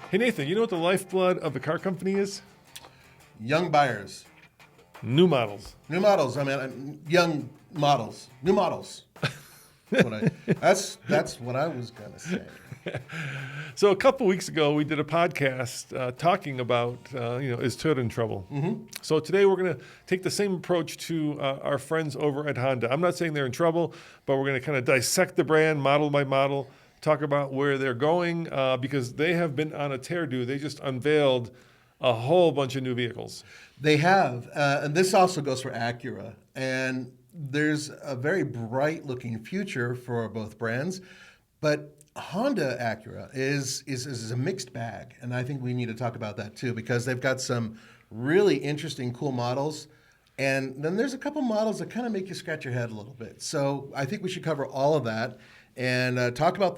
Hey, Nathan, you know what the lifeblood of the car company is? Young buyers. New models. New models. I mean, young models. New models. That's what I was going to say. So a couple weeks ago, we did a podcast talking about, is Toyota in trouble? Mm-hmm. So today we're going to take the same approach to our friends over at Honda. I'm not saying they're in trouble, but we're going to kind of dissect the brand model by model, talk about where they're going, because they have been on a tear-do. They just unveiled a whole bunch of new vehicles. They have. And this also goes for Acura. And there's a very bright-looking future for both brands. But Honda Acura is a mixed bag. And I think we need to talk about that, too, because they've got some really interesting, cool models. And then there's a couple models that kind of make you scratch your head a little bit. So I think we should cover all of that and talk about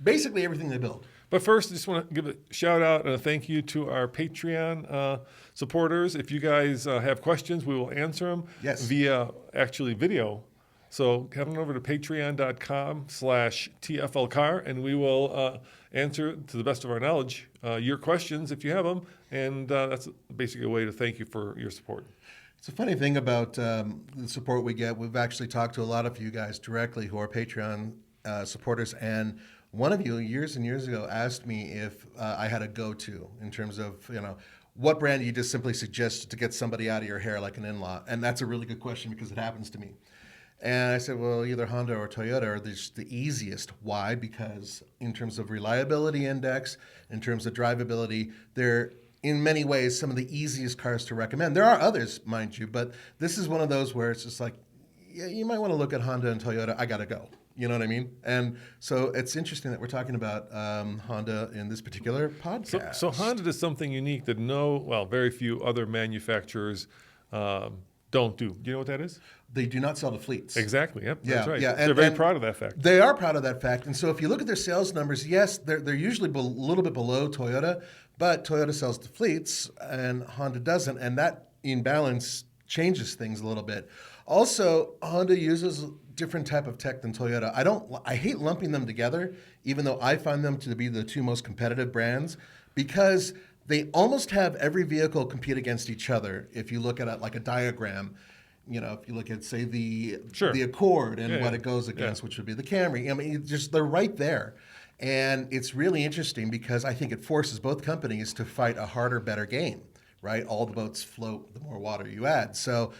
basically everything they build. But first, I just want to give a shout out and a thank you to our Patreon supporters. If you guys have questions, we will answer them via actually video. So head on over to patreon.com/TFLcar, and we will answer, to the best of our knowledge, your questions if you have them. And that's basically a way to thank you for your support. It's a funny thing about the support we get. We've actually talked to a lot of you guys directly who are Patreon supporters, and one of you years and years ago asked me if I had a go-to in terms of, what brand you just simply suggest to get somebody out of your hair like an in-law. And that's a really good question because it happens to me. And I said, well, either Honda or Toyota are just the easiest. Why? Because in terms of reliability index, in terms of drivability, they're in many ways some of the easiest cars to recommend. There are others, mind you, but this is one of those where it's just like, yeah, you might want to look at Honda and Toyota. I got to go. You know what I mean? And so it's interesting that we're talking about Honda in this particular podcast. So Honda does something unique that very few other manufacturers don't do. Do you know what that is? They do not sell to fleets. Exactly. Yep. Yeah, that's right. yeah. They're very proud of that fact. They are proud of that fact. And so if you look at their sales numbers, yes, they're usually a little bit below Toyota, but Toyota sells to fleets and Honda doesn't. And that imbalance changes things a little bit. Also, Honda uses different type of tech than Toyota. I hate lumping them together, even though I find them to be the two most competitive brands, because they almost have every vehicle compete against each other. If you look at it like a diagram, if you look at, say, the Accord and what it goes against, which would be the Camry. I mean, they're right there. And it's really interesting because I think it forces both companies to fight a harder, better game, right? All the boats float, the more water you add. So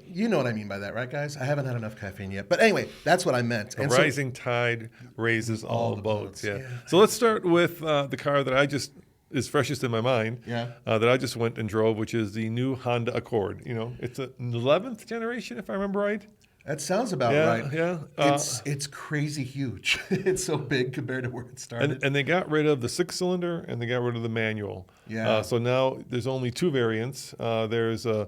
you know what I mean by that, right, guys? I haven't had enough caffeine yet. But anyway, that's what I meant. A rising tide raises all boats. Yeah. So let's start with the car that is freshest in my mind, that I just went and drove, which is the new Honda Accord. It's an 11th generation, if I remember right. That sounds about right. Yeah. It's crazy huge. It's so big compared to where it started. And they got rid of the 6-cylinder and they got rid of the manual. Yeah. So now there's only two variants. There's a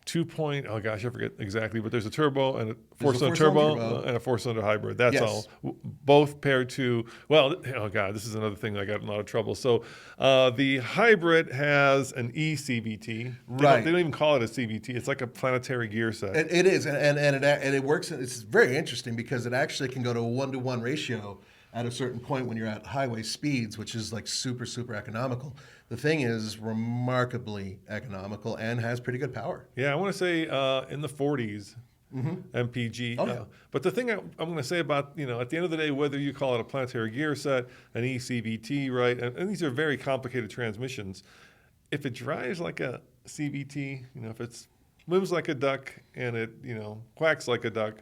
2 point, I forget exactly, but there's a turbo and a four-cylinder turbo and a four-cylinder hybrid. That's all. Both paired to, this is another thing that I got in a lot of trouble. So the hybrid has an eCVT. They don't even call it a CVT. It's like a planetary gear set. It is, and it works. It's very interesting because it actually can go to a 1-to-1 ratio at a certain point when you're at highway speeds, which is like super, super economical. The thing is remarkably economical and has pretty good power. Yeah, I want to say in the 40s MPG. Oh, yeah. But the thing I'm going to say about, at the end of the day, whether you call it a planetary gear set, an eCVT, right, and these are very complicated transmissions, if it drives like a CVT, if it swims like a duck and it, quacks like a duck,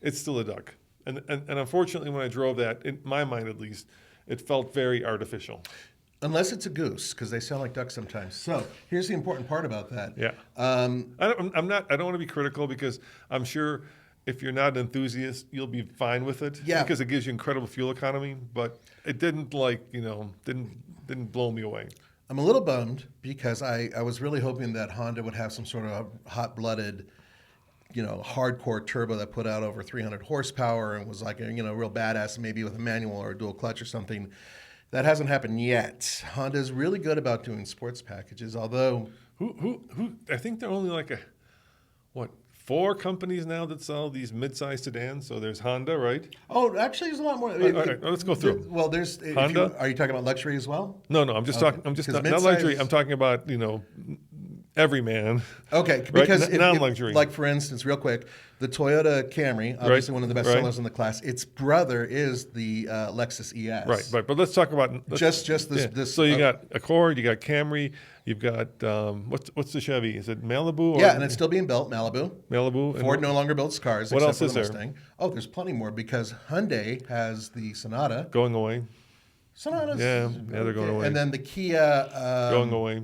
it's still a duck. And unfortunately, when I drove that, in my mind at least, it felt very artificial. Unless it's a goose, because they sound like ducks sometimes. So here's the important part about that. Yeah. I don't want to be critical because I'm sure if you're not an enthusiast, you'll be fine with it. Yeah. Because it gives you incredible fuel economy, but it didn't didn't blow me away. I'm a little bummed because I was really hoping that Honda would have some sort of hot-blooded, hardcore turbo that put out over 300 horsepower and was like a, real badass, maybe with a manual or a dual clutch or something. That hasn't happened yet. Honda's really good about doing sports packages, although who I think they're only like 4 companies now that sell these mid-sized sedans. So there's Honda, right? Oh, actually, there's a lot more. All right, let's go through. Well, there's Honda? Are you talking about luxury as well? No, I'm just talking. I'm just 'Cause not luxury. mid-size- I'm talking about every man. Okay, Right? because Non-luxury. like for instance, real quick, the Toyota Camry, obviously one of the best sellers in the class. Its brother is the Lexus ES. Right. But let's talk about Just this. So you got Accord, you got Camry, you've got what's the Chevy? Is it Malibu? Yeah, and it's still being built, Malibu. Malibu. Ford no longer builds cars. What except else for is the there? Mustang. Oh, there's plenty more because Hyundai has the Sonata. Going away. Sonatas. Yeah, they're going away. And then the Kia. Going away.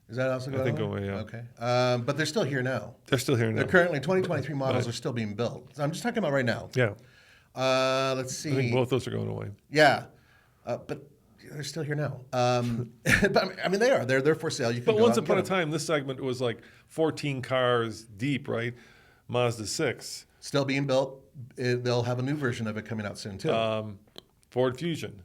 Is that also going away? I think going away, yeah. Okay. But they're still here now. They're still here now. They're currently 2023 models are still being built. So I'm just talking about right now. Yeah. Let's see. I think both those are going away. Yeah, but they're still here now. But I mean, they are. They're for sale. You can But go once out and upon a get them. time, this segment was like 14 cars deep, right? Mazda 6. Still being built. They'll have a new version of it coming out soon too. Ford Fusion.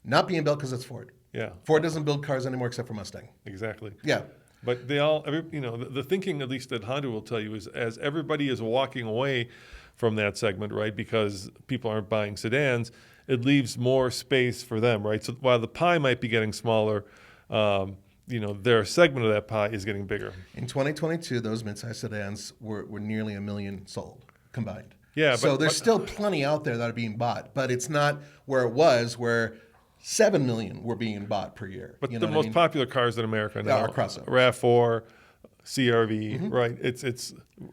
Not being built because it's Ford. Yeah, Ford doesn't build cars anymore except for Mustang. exactly. Yeah. But they all, the thinking, at least that Honda will tell you, is as everybody is walking away from that segment, right, because people aren't buying sedans, it leaves more space for them, right? So while the pie might be getting smaller, their segment of that pie is getting bigger. In 2022, those midsize sedans were nearly 1 million sold combined. Yeah, So but there's still plenty out there that are being bought, but it's not where it was, where 7 million were being bought per year. But You the know what I most mean? popular cars in America now Are crossovers. RAV4, CRV, Mm-hmm. right?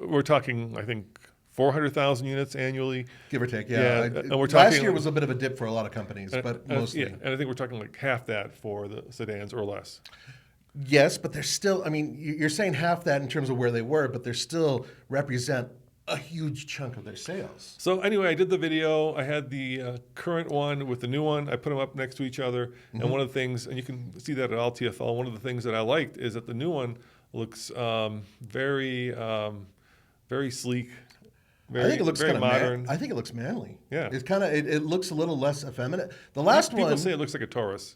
We're talking, I think, 400,000 units annually. Give or take, Yeah, yeah. and we're Last talking- year was a bit of a dip for a lot of companies, but mostly. Yeah, and I think we're talking like half that for the sedans or less. Yes, but they're still, I mean, you're saying half that in terms of where they were, but they still represent a huge chunk of their sales. So anyway, I did the video. I had the current one with the new one. I put them up next to each other. Mm-hmm. And one of the things, and you can see that at all TFL, one of the things that I liked is that the new one looks very sleek. Very, I think it looks very kind of modern. I think it looks manly. Yeah. It's kind of it looks a little less effeminate. The last People one, say it looks like a Taurus.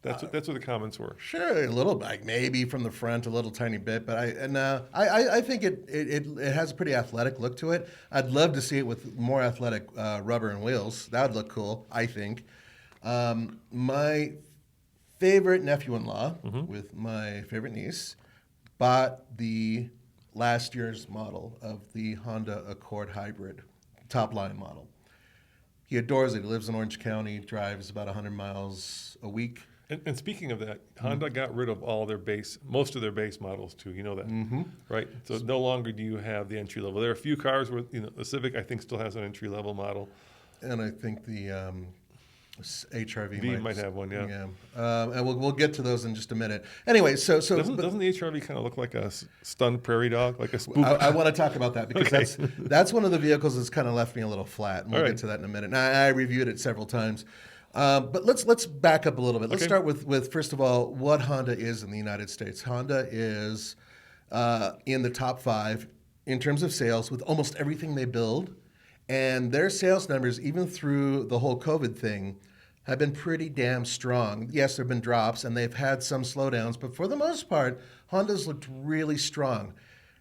That's what the comments were. sure, a little like maybe from the front a little tiny bit, but I think it has a pretty athletic look to it. I'd love to see it with more athletic rubber and wheels. That would look cool, I think. My favorite nephew-in-law with my favorite niece bought the last year's model of the Honda Accord Hybrid top line model. He adores it. He lives in Orange County, drives about 100 miles a week. And speaking of that, Honda got rid of most of their base models too. You know that, right? So no longer do you have the entry level. There are a few cars where the Civic I think still has an entry level model. And I think the HRV might have one, yeah. And we'll get to those in just a minute. Anyway, Doesn't the HRV kind of look like a stunned prairie dog, like a spook? I want to talk about that because Okay. that's one of the vehicles that's kind of left me a little flat. And we'll All get right. to that in a minute. And I reviewed it several times. But let's back up a little bit. Let's Okay. start with first of all what Honda is in the United States. Honda is in the top 5 in terms of sales with almost everything they build, and their sales numbers, even through the whole COVID thing, have been pretty damn strong. Yes, there have been drops, and they've had some slowdowns, but for the most part, Honda's looked really strong.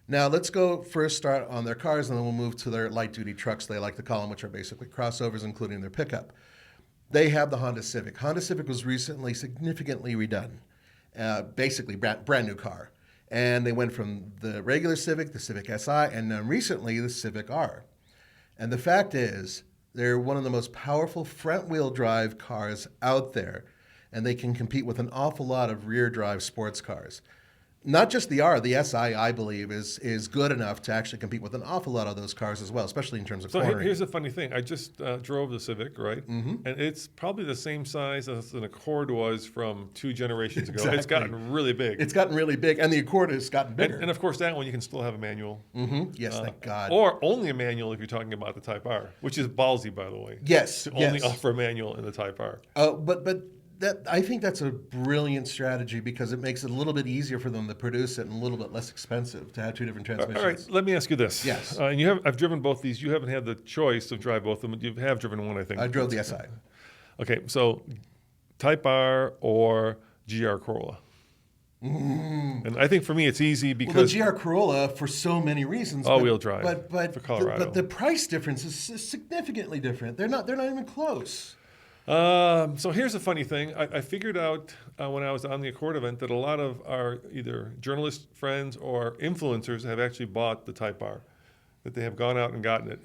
Now, let's start on their cars, and then we'll move to their light-duty trucks, they like to call them, which are basically crossovers, including their pickup. They have the Honda Civic. Honda Civic was recently significantly redone, basically brand new car. And they went from the regular Civic, the Civic Si, and then recently the Civic R. And the fact is, they're one of the most powerful front-wheel drive cars out there, and they can compete with an awful lot of rear-drive sports cars. Not just the R, the Si, I believe, is good enough to actually compete with an awful lot of those cars as well, especially in terms of So cornering. here's the funny thing. I just drove the Civic, right? And it's probably the same size as an Accord was from 2 generations ago. It's Exactly. gotten really big. It's gotten really big, and the Accord has gotten bigger. and of course, that one you can still have a manual. Yes, thank God. Or only a manual if you're talking about the Type R, which is ballsy, by the way. Yes, To only yes. offer a manual in the Type R. But I think that's a brilliant strategy because it makes it a little bit easier for them to produce it and a little bit less expensive to have 2 different transmissions. All right, let me ask you this. Yes. And I've driven both these. You haven't had the choice of drive both of them. You have driven one, I think. I drove the Si. Okay, so Type R or GR Corolla? And I think for me, it's easy Well, the because GR Corolla for so many reasons. all-wheel drive but for Colorado. the price difference is significantly different. They're not even close. So here's a funny thing. I figured out when I was on the Accord event that a lot of our either journalist friends or influencers have actually bought the Type R, that they have gone out and gotten it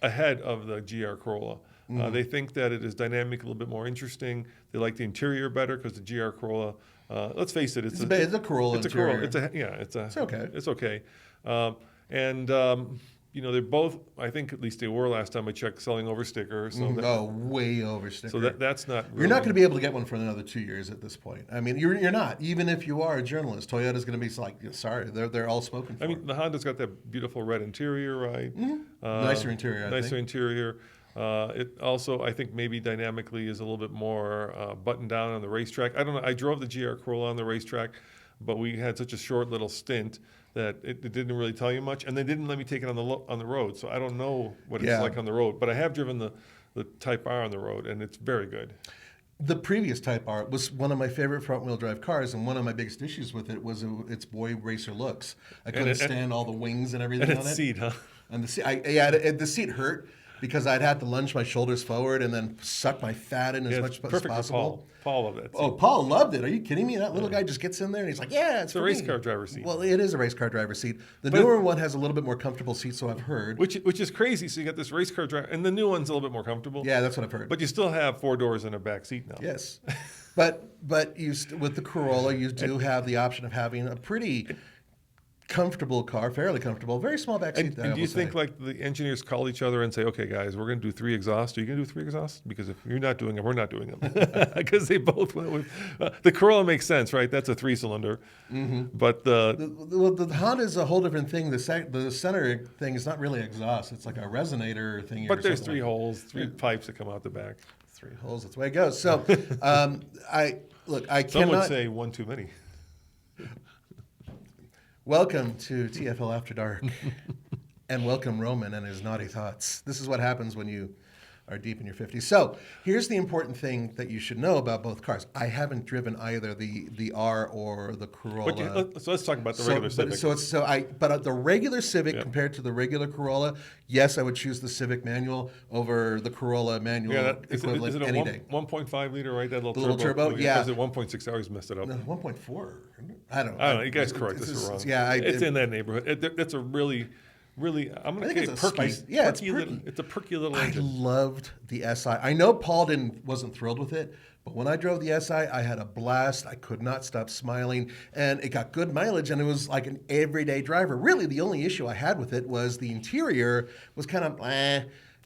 ahead of the GR Corolla. They think that it is dynamic, a little bit more interesting. They like the interior better because the GR Corolla, let's face it, it's a Corolla interior. It's okay. It's okay. They're both, I think at least they were last time I checked, selling over sticker. So way over sticker. So that's not really... You're not going to be able to get one for another 2 years at this point. I mean, you're not. Even if you are a journalist, Toyota's going to be like, sorry, they're all spoken for. I mean, the Honda's got that beautiful red interior, right? Nicer interior, I think. Interior. It also, I think, maybe dynamically is a little bit more buttoned down on the racetrack. I don't know. I drove the GR Corolla on the racetrack, but we had such a short little stint that it didn't really tell you much, and they didn't let me take it on the road, so I don't know what it's like on the road. But I have driven the Type R on the road, and it's very good. The previous Type R was one of my favorite front-wheel drive cars, and one of my biggest issues with it was its boy racer looks. I couldn't stand all the wings and everything on it. And its seat, huh? And the seat, the seat hurt because I'd have to lunge my shoulders forward and then suck my fat in as much as possible. Paul loved that seat. Oh, Paul loved it. Are you kidding me? That little guy just gets in there and he's like, yeah, it's a race car driver seat. Well, it is a race car driver seat. The newer one has a little bit more comfortable seat, so I've heard. Which is crazy. So you got this race car driver, and the new one's a little bit more comfortable. Yeah, that's what I've heard. But you still have 4 doors and a back seat now. Yes. But with the Corolla, you do have the option of having a pretty comfortable car, fairly comfortable, very small back seat. And do you think like the engineers call each other and say, okay, guys, we're going to do 3 exhausts. Are you going to do 3 exhausts? Because if you're not doing them, we're not doing them. Because they both went with the Corolla makes sense, right? That's a 3-cylinder. But the Honda is a whole different thing. The center thing is not really exhaust. It's like a resonator thing. But there's 3 holes, 3 pipes that come out the back. 3 holes. That's the way it goes. So I cannot. Some would say 1 too many. Welcome to TFL After Dark, and welcome Roman and his naughty thoughts. This is what happens when you are deep in your 50s. So here's the important thing that you should know about both cars. I haven't driven either the R or the Corolla. So let's talk about the regular Civic. But the regular Civic compared to the regular Corolla, yes, I would choose the Civic manual over the Corolla manual equivalent is it a any day. 1.5 liter, right? That little turbo, yeah. Because at 1.6, I always messed it up. No, 1.4. I don't know. You guys correct us if we're wrong. Yeah, it's in that neighborhood. That's a really, I'm going to say perky. It's a perky little engine. I loved the SI. I know Paul wasn't thrilled with it, but when I drove the SI, I had a blast. I could not stop smiling, and it got good mileage, and it was like an everyday driver. Really, the only issue I had with it was the interior was kind of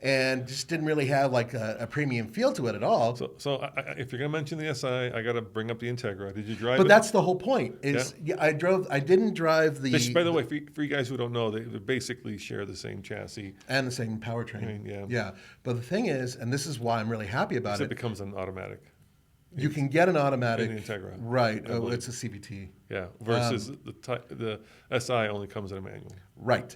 and just didn't really have like a premium feel to it at all. So if you're going to mention the SI, I got to bring up the Integra. Did you drive it? But that's the whole point. I didn't drive the... By the way, for you guys who don't know, they basically share the same chassis. And the same powertrain. Yeah. But the thing is, and this is why I'm really happy about it. It becomes an automatic. You can get an automatic. In the Integra. Right. It's a CVT. Yeah. Versus the SI only comes in a manual. Right.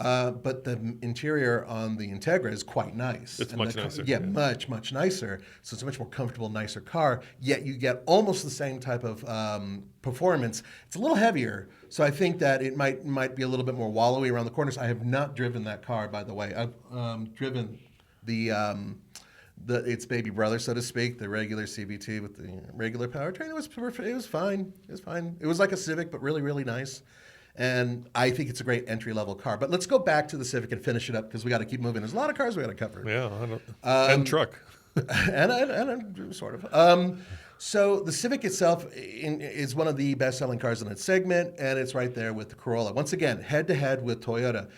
But the interior on the Integra is quite nice. It's much nicer. Yeah, much nicer. So it's a much more comfortable, nicer car, yet you get almost the same type of performance. It's a little heavier, so I think that it might be a little bit more wallowy around the corners. I have not driven that car, by the way. I've driven its baby brother, so to speak, the regular CVT with the regular powertrain. It was perfect. It was fine. It was like a Civic, but really, really nice. And I think it's a great entry-level car. But let's go back to the Civic and finish it up because we got to keep moving. There's a lot of cars we got to cover. Yeah, and truck. and sort of. So the Civic itself is one of the best-selling cars in its segment, and it's right there with the Corolla. Once again, head-to-head with Toyota.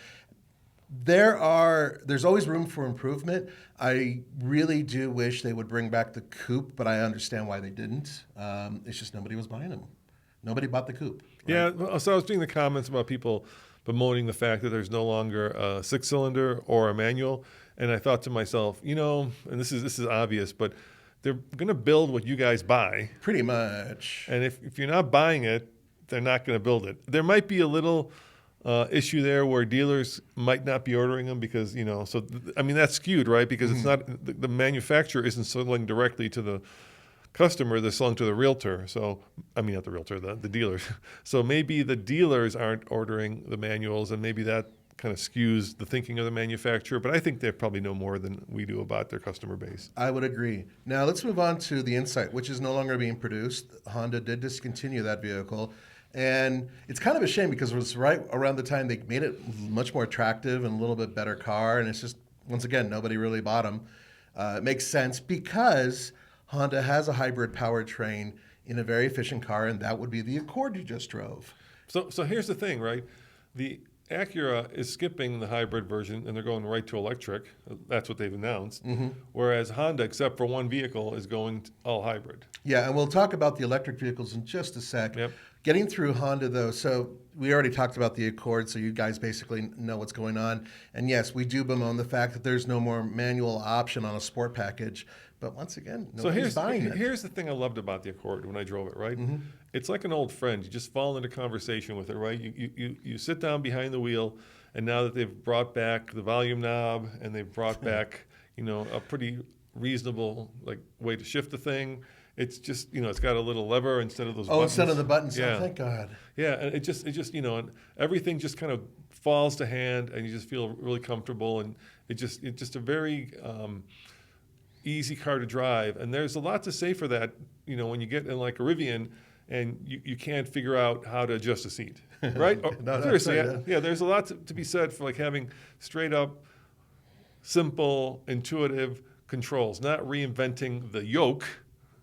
There's always room for improvement. I really do wish they would bring back the coupe, but I understand why they didn't. It's just nobody was buying them. Nobody bought the coupe. Right? Yeah, so I was reading the comments about people bemoaning the fact that there's no longer a 6-cylinder or a manual, and I thought to myself, and this is obvious, but they're going to build what you guys buy. Pretty much. And if you're not buying it, they're not going to build it. There might be a little issue there where dealers might not be ordering them because, that's skewed, right? Because it's not the manufacturer isn't selling directly to the customer, they're selling to the realtor. So, I mean, not the realtor, the dealers. So maybe the dealers aren't ordering the manuals, and maybe that kind of skews the thinking of the manufacturer. But I think they probably know more than we do about their customer base. I would agree. Now let's move on to the Insight, which is no longer being produced. Honda did discontinue that vehicle. And it's kind of a shame because it was right around the time they made it much more attractive and a little bit better car. And it's just, once again, nobody really bought them. It makes sense because Honda has a hybrid powertrain in a very efficient car, and that would be the Accord you just drove. So here's the thing, right? The Acura is skipping the hybrid version, and they're going right to electric. That's what they've announced. Mm-hmm. Whereas Honda, except for one vehicle, is going all hybrid. Yeah, and we'll talk about the electric vehicles in just a sec. Yep. Getting through Honda, though, so we already talked about the Accord, so you guys basically know what's going on. And yes, we do bemoan the fact that there's no more manual option on a sport package. But once again, nobody's buying it. Here's the thing I loved about the Accord when I drove it, right? Mm-hmm. It's like an old friend. You just fall into conversation with it, right? You sit down behind the wheel, and now that they've brought back the volume knob and they've brought back, a pretty reasonable way to shift the thing, it's just, it's got a little lever instead of those buttons. Instead of the buttons. Yeah. Oh, thank God. Yeah, and it just, and everything just kind of falls to hand, and you just feel really comfortable, and it's just a very easy car to drive. And there's a lot to say for that, when you get in like a Rivian and you can't figure out how to adjust a seat, right? Seriously, yeah, there's a lot to be said for having straight up, simple, intuitive controls, not reinventing the yoke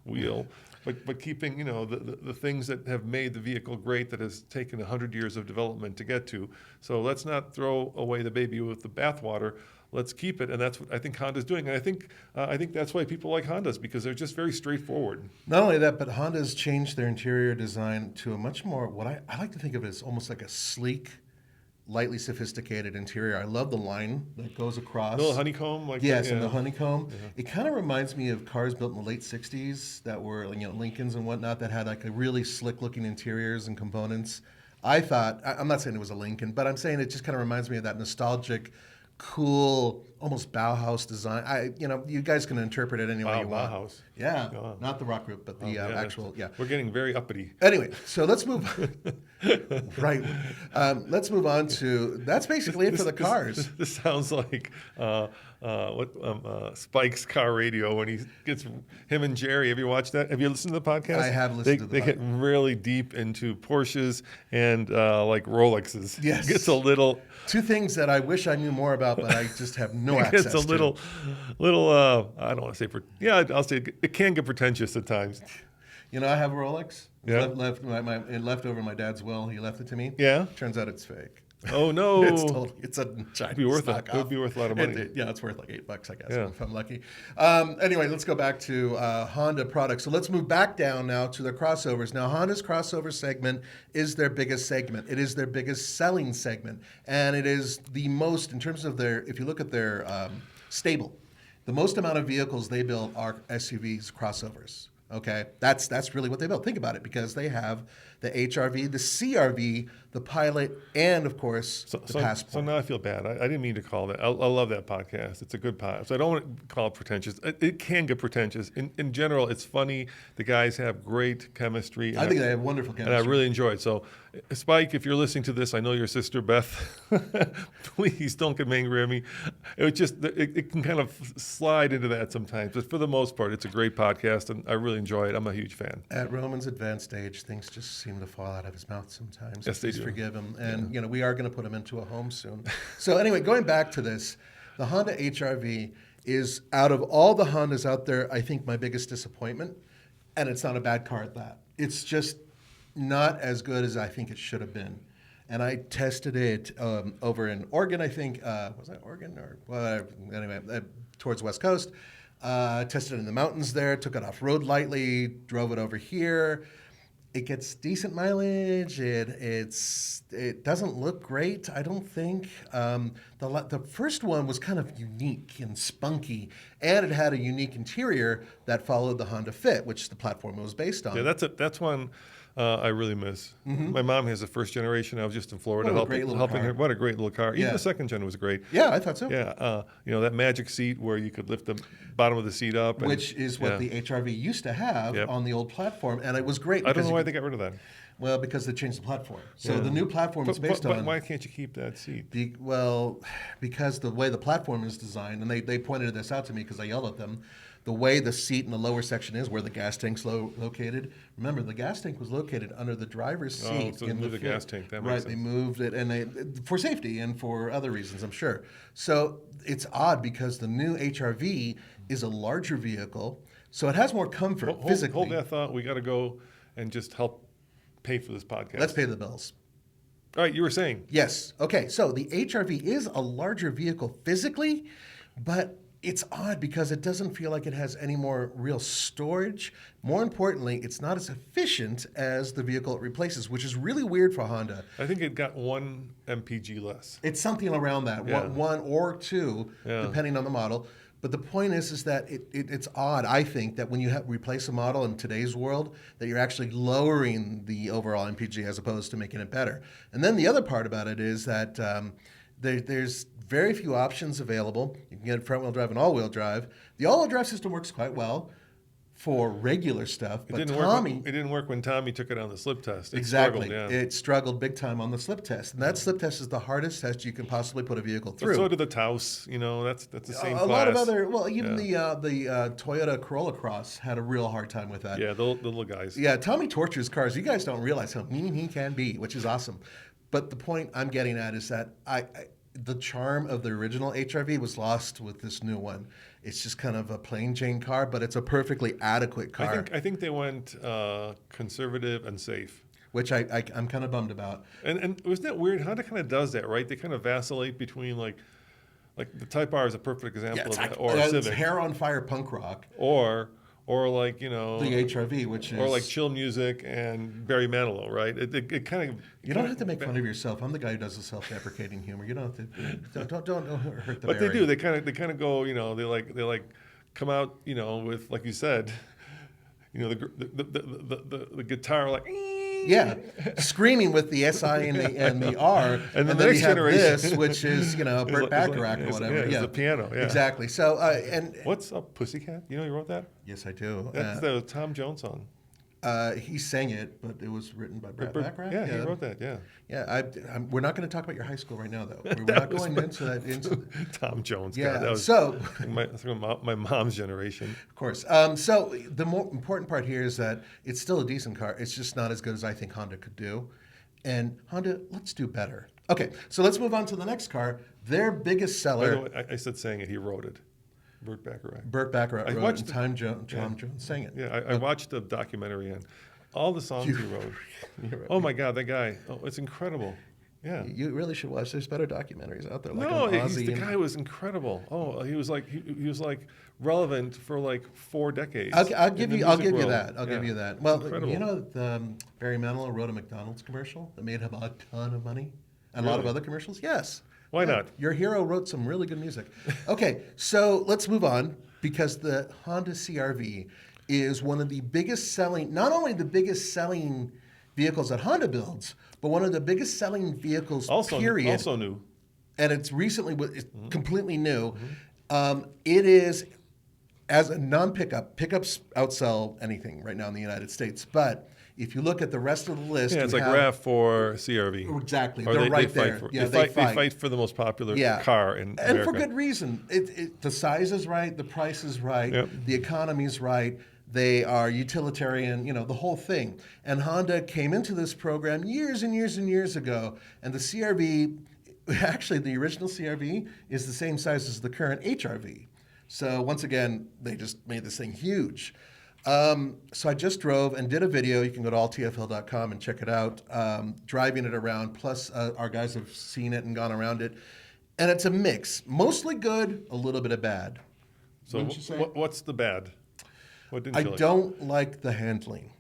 wheel, but keeping the things that have made the vehicle great, that has taken 100 years of development to get to. So let's not throw away the baby with the bathwater. Let's keep it, and that's what I think Honda's doing. And I think that's why people like Hondas, because they're just very straightforward. Not only that, but Honda's changed their interior design to a much more, what I like to think of it as almost like a sleek, lightly sophisticated interior. I love the line that goes across. The little honeycomb, yes, and the honeycomb. Yeah. It kind of reminds me of cars built in the late '60s that were, Lincolns and whatnot, that had a really slick-looking interiors and components. I thought, I'm not saying it was a Lincoln, but I'm saying it just kind of reminds me of that nostalgic, cool, almost Bauhaus design. You guys can interpret it any way you want. Bauhaus. Yeah, not the rock group, but the actual. Yeah, we're getting very uppity. Anyway, so let's move. Right. Let's move on to. That's basically it for the cars. This sounds like Spike's car radio when he gets him and Jerry. Have you watched that? Have you listened to the podcast? I have listened to the podcast. They get really deep into Porsches and like Rolexes. Yes. It gets a little. Two things that I wish I knew more about, but I just have no access to. It's a little. I don't want to say. I'll say it can get pretentious at times. I have a Rolex. Yeah. It left over my dad's will. He left it to me. Yeah. Turns out it's fake. Oh no! It's a Chinese. It would be worth a lot of money. It's worth like $8, I guess, if I'm lucky. Anyway, let's go back to Honda products. So let's move back down now to the crossovers. Now, Honda's crossover segment is their biggest segment. It is their biggest selling segment, and it is the most in terms of their. If you look at their stable, the most amount of vehicles they build are SUVs, crossovers. Okay, that's really what they built. Think about it, because they have the HRV, the CRV, the Pilot, and of course the Passport. So now I feel bad. I didn't mean to call that. I love that podcast. It's a good podcast. So I don't want to call it pretentious. It can get pretentious. In general, it's funny. The guys have great chemistry. I think they have wonderful chemistry. And I really enjoy it. So, Spike, if you're listening to this, I know your sister Beth. Please don't get angry at me. It can kind of slide into that sometimes. But for the most part, it's a great podcast, and I really enjoy it. I'm a huge fan. At Roman's advanced age, things just seem to fall out of his mouth sometimes. Yes, they do. Forgive him. And, we are going to put him into a home soon. So anyway, going back to this, the Honda HR-V is, out of all the Hondas out there, I think my biggest disappointment. And it's not a bad car at that. It's just not as good as I think it should have been. And I tested it over in Oregon, I think. Was that Oregon or whatever? Anyway, towards West Coast. Tested it in the mountains there, took it off-road lightly, drove it over here. It gets decent mileage. It doesn't look great, I don't think. The first one was kind of unique and spunky, and it had a unique interior that followed the Honda Fit, which the platform was based on. Yeah, that's one. I really miss. My mom has the first generation. I was just in Florida What a great little car. her. What a great little car. Even Yeah. the second gen was great. Yeah, I thought so. Yeah, that magic seat where you could lift the bottom of the seat up. And, Which is what the HRV used to have on the old platform, and it was great. I don't know why they got rid of that. Well, because they changed the platform. So the new platform is based on. But why can't you keep that seat? Because the way the platform is designed, and they pointed this out to me because I yelled at them. The way the seat in the lower section is, where the gas tank's located. Remember, the gas tank was located under the driver's seat. So they moved the gas tank. That makes right, sense. they moved it, and for safety and for other reasons, I'm sure. So it's odd because the new HRV is a larger vehicle, so it has more comfort physically. Hold that thought. We got to go and just help pay for this podcast. Let's pay the bills. All right, you were saying. Yes. Okay, so the HRV is a larger vehicle physically, but it's odd because it doesn't feel like it has any more real storage. More importantly, it's not as efficient as the vehicle it replaces, which is really weird for Honda. I think it got 1 mpg less. It's something around that, one or two, depending on the model. But the point is that it's odd, I think, that when you replace a model in today's world, that you're actually lowering the overall MPG as opposed to making it better. And then the other part about it is that there's very few options available. You can get front-wheel drive and all-wheel drive. The all-wheel drive system works quite well for regular stuff, but it didn't work when Tommy took it on the slip test. It struggled big time on the slip test, and that slip test is the hardest test you can possibly put a vehicle through. So did the Taos. That's the same class. A lot of other, even the Toyota Corolla Cross had a real hard time with that. Yeah, the little guys. Yeah, Tommy tortures cars. You guys don't realize how mean he can be, which is awesome. But the point I'm getting at is that the charm of the original HRV was lost with this new one. It's just kind of a plain Jane car, but it's a perfectly adequate car. I think they went conservative and safe. Which I'm kind of bummed about. And wasn't that weird? Honda kind of does that, right? They kind of vacillate between like the Type R is a perfect example of that, or a Civic. It's hair on fire punk rock. Or like, the HRV, which is... Or like chill music and Barry Manilow, right? It kind of... You don't have to make fun of yourself. I'm the guy who does the self-deprecating humor. You don't have to... Don't hurt the But Barry. they do. They kind of go, they come out, with, like you said, the guitar like... Yeah, screaming with the SI and the R, and then next you have generation this, which is Burt Bacharach or whatever. Yeah, the piano. Yeah, exactly. So and what's up, Pussycat? You wrote that? Yes, I do. That's the Tom Jones song. He sang it, but it was written by Burt Bacharach. Yeah, he wrote that. Yeah. Yeah, we're not going to talk about your high school right now, though. We're not going into that. Tom Jones. Yeah. God, that was so my mom's generation. Of course. So the more important part here is that it's still a decent car. It's just not as good as I think Honda could do. And Honda, let's do better. Okay, so let's move on to the next car. Their biggest seller. By the way, I said saying it. He wrote it. Burt Bacharach. Burt Bacharach wrote it, and Tom Jones sang it. Yeah, I watched the documentary and all the songs he wrote. Oh my God, that guy! Oh, it's incredible. Yeah, you really should watch. There's better documentaries out there. The guy was incredible. Oh, he was like relevant for like 4 decades. I'll give you that. I'll give you that. Well, incredible. Barry Manilow wrote a McDonald's commercial that made him a ton of money, and a lot of other commercials. Yes. Why not? Your hero wrote some really good music. Okay, so let's move on because the Honda CR-V is one of the biggest selling, not only the biggest selling vehicles that Honda builds, but one of the biggest selling vehicles, period. Also new. And it's recently completely new. It is, as a non-pickup, pickups outsell anything right now in the United States, but if you look at the rest of the list, it's like RAV4 CR-V. Exactly, or they're right there. They fight for the most popular car in America. And for good reason. The size is right, the price is right, the economy is right. They are utilitarian, the whole thing. And Honda came into this program years and years and years ago, and the CR-V, actually the original CR-V is the same size as the current HR-V. So once again, they just made this thing huge. So I just drove and did a video. You can go to alltfl.com and check it out. Driving it around, plus our guys have seen it and gone around it. And it's a mix. Mostly good, a little bit of bad. So what's the bad? What didn't you like? I don't like the handling.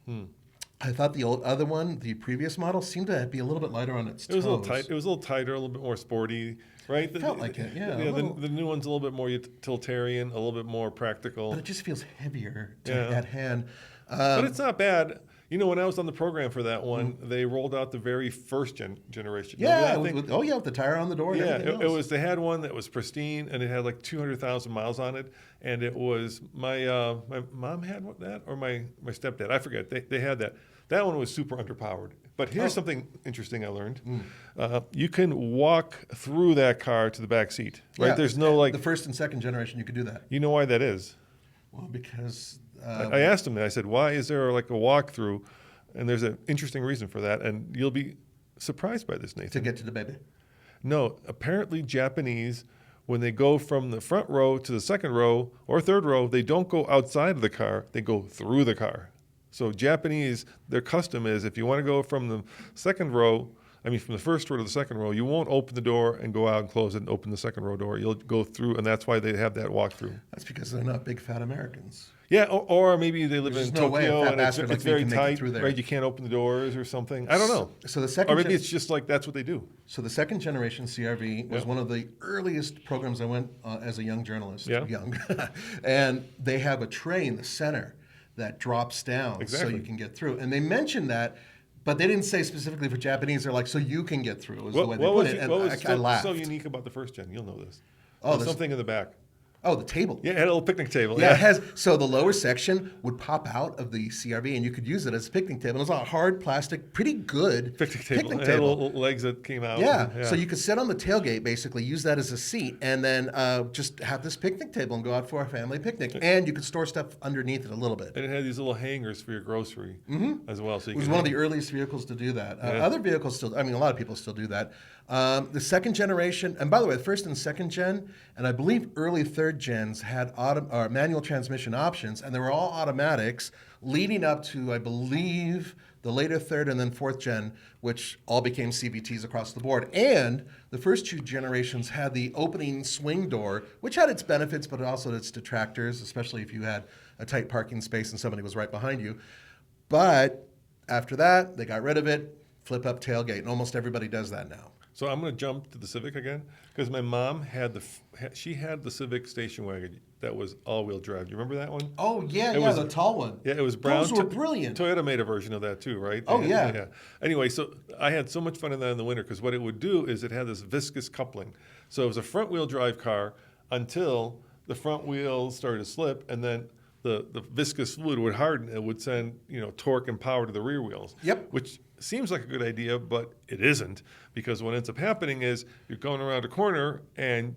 I thought the other one, the previous model, seemed to be a little bit lighter on its toes. It was a little tight. It was a little tighter, a little bit more sporty, right? Felt like it, yeah. The new one's a little bit more utilitarian, a little bit more practical. But it just feels heavier at hand. But it's not bad. You know, when I was on the program for that one, they rolled out the very first generation. Remember Yeah, that thing? with the tire on the door and Yeah, everything it else. was. They had one that was pristine, and it had like 200,000 miles on it. And it was my mom had that, or my stepdad. I forget. They had that. That one was super underpowered. But here's something interesting I learned. You can walk through that car to the back seat, right? Yeah, There's no like. the first and second generation, you could do that. You know why that is? Well, because I asked him that. I said, why is there like a walkthrough? And there's an interesting reason for that. And you'll be surprised by this, Nathan. to get to the baby. No, apparently Japanese, when they go from the front row to the second row or third row, they don't go outside of the car. They go through the car. So Japanese, their custom is if you want to go from the second row, from the first row to the second row, you won't open the door and go out and close it and open the second row door. You'll go through, and that's why they have that walkthrough. That's because they're not big fat Americans. Yeah, or maybe they live There's in no way a Tokyo fat and it's bastard like me very can make it tight, through there. right? You can't open the doors or something. I don't know. So the second Or maybe it's just like that's what they do. So the second generation CRV was one of the earliest programs I went as a young journalist. Yeah. Young. And they have a tray in the center that drops down so you can get through. And they mentioned that, but they didn't say specifically for Japanese. They're like, so you can get through, is the way they put it. And what was I laughed. so unique about the first gen? You'll know this. Oh, There's there's- something in the back. Oh, the table. Yeah, it had a little picnic table. Yeah, it has. So the lower section would pop out of the CRV, and you could use it as a picnic table. It was a hard plastic, pretty good Picnic table. It had little legs that came out. Yeah. So you could sit on the tailgate, basically, use that as a seat, and then just have this picnic table and go out for a family picnic. And you could store stuff underneath it a little bit. And it had these little hangers for your grocery as well. So you It was could one of the earliest vehicles to do that. Yeah. Other vehicles still, a lot of people still do that. The second generation, and by the way, the first and second gen, and I believe early third gens had manual transmission options, and they were all automatics leading up to, I believe, the later third and then fourth gen, which all became CVTs across the board. And the first two generations had the opening swing door, which had its benefits, but also its detractors, especially if you had a tight parking space and somebody was right behind you. But after that, they got rid of it, flip up tailgate, and almost everybody does that now. So I'm going to jump to the Civic again because my mom had the Civic station wagon that was all-wheel drive. Do you remember that one? Oh, yeah, was- the tall one. Yeah, it was brown. Those were brilliant. Toyota made a version of that too, right? Oh, yeah. Anyway, so I had so much fun in that in the winter because what it would do is it had this viscous coupling. So it was a front-wheel drive car until the front wheels started to slip, and then the viscous fluid would harden. It would send torque and power to the rear wheels. Yep. Which seems like a good idea, but it isn't, because what ends up happening is you're going around a corner and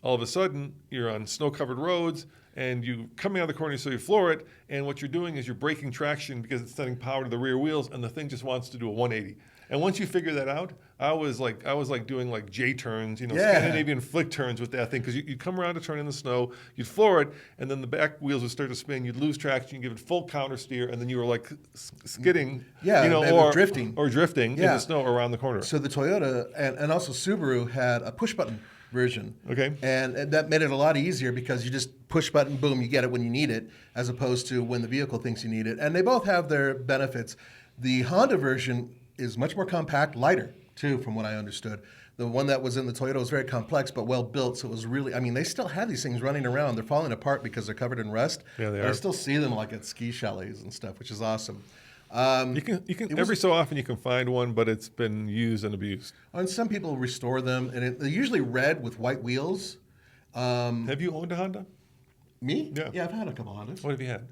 all of a sudden you're on snow-covered roads and you coming out of the corner, so you floor it, and what you're doing is you're breaking traction because it's sending power to the rear wheels, and the thing just wants to do a 180. And once you figure that out, I was like doing like J turns, Scandinavian flick turns with that thing, because you'd come around a turn in the snow, you'd floor it, and then the back wheels would start to spin. You'd lose traction, you give it full counter steer, and then you were like skidding, or drifting in the snow around the corner. So the Toyota and also Subaru had a push button version. Okay. And that made it a lot easier because you just push button, boom, you get it when you need it, as opposed to when the vehicle thinks you need it. And they both have their benefits. The Honda version is much more compact, lighter too, from what I understood. The one that was in the Toyota was very complex but well built, so it was really, they still have these things running around. They're falling apart because they're covered in rust. Yeah, they but are. I still see them like at ski chalets and stuff, which is awesome. You can every so often you can find one, but it's been used and abused. And some people restore them, and they're usually red with white wheels. Have you owned a Honda? Me? Yeah. Yeah, I've had a couple Hondas. What have you had?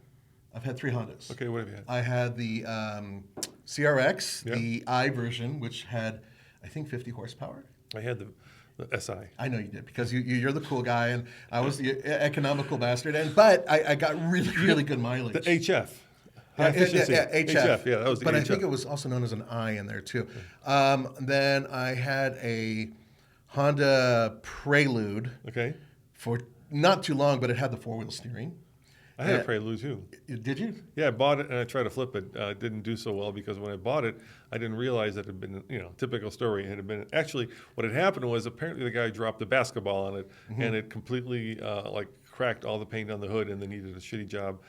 I've had 3 Hondas. Okay, what have you had? I had the CRX, Yep. the I version, which had, I think, 50 horsepower. I had the SI. I know you did, because you're the cool guy, and I was the economical bastard. But I got really, really good mileage. The HF. High Yeah, efficiency. HF. Yeah, that was the But HF. I think it was also known as an I in there, too. Then I had a Honda Prelude Okay. for not too long, but it had the 4-wheel steering. I had a Prelude too. Did you? Yeah, I bought it and I tried to flip it. Didn't do so well because when I bought it, I didn't realize that it had been, typical story. It had been actually what had happened was apparently the guy dropped a basketball on it Mm-hmm. and it completely cracked all the paint on the hood and they needed a shitty job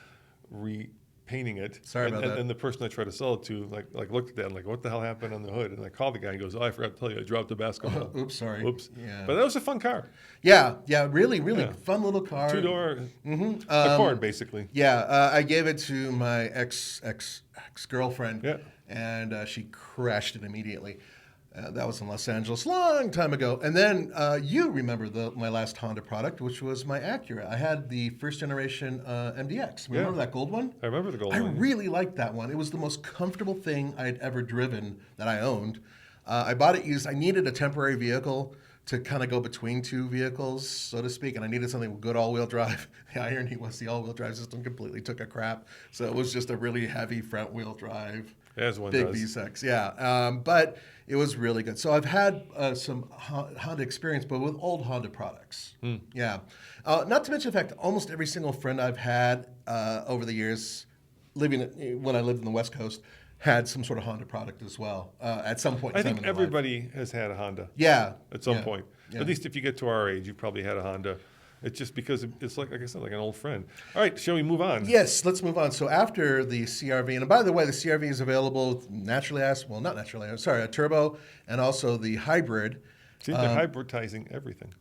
painting it. Sorry about that. And the person I tried to sell it to, like looked at that and like, what the hell happened on the hood? And I called the guy and he goes, oh, I forgot to tell you, I dropped the basketball. Oops, sorry. Oops. Yeah. But that was a fun car. Yeah, really Yeah. fun little car. 2-door Accord, basically. Yeah, I gave it to my ex girlfriend, Yeah. and she crashed it immediately. That was in Los Angeles, long time ago. And then you remember my last Honda product, which was my Acura. I had the first generation MDX. Remember that gold one? I remember the gold I one. really liked that one. It was the most comfortable thing I'd ever driven that I owned. I bought it used. I needed a temporary vehicle to kind of go between two vehicles, so to speak, and I needed something with good all-wheel drive. The irony was the all-wheel drive system completely took a crap, so it was just a really heavy front-wheel drive. As one Big does. V6, yeah. But it was really good. So I've had some Honda experience, but with old Honda products. Yeah. Not to mention the fact that almost every single friend I've had over the years, when I lived in the West Coast, had some sort of Honda product as well at some point in I time think in their life. everybody has had a Honda. Yeah. At some yeah, point. yeah. At least if you get to our age, you probably had a Honda. It's just because it's like I said, like an old friend. All right, shall we move on? Yes, let's move on. So after the CRV, and by the way, the CRV is available with naturally aspirated, well, not naturally, a turbo, and also the hybrid. See, they're hybridizing everything.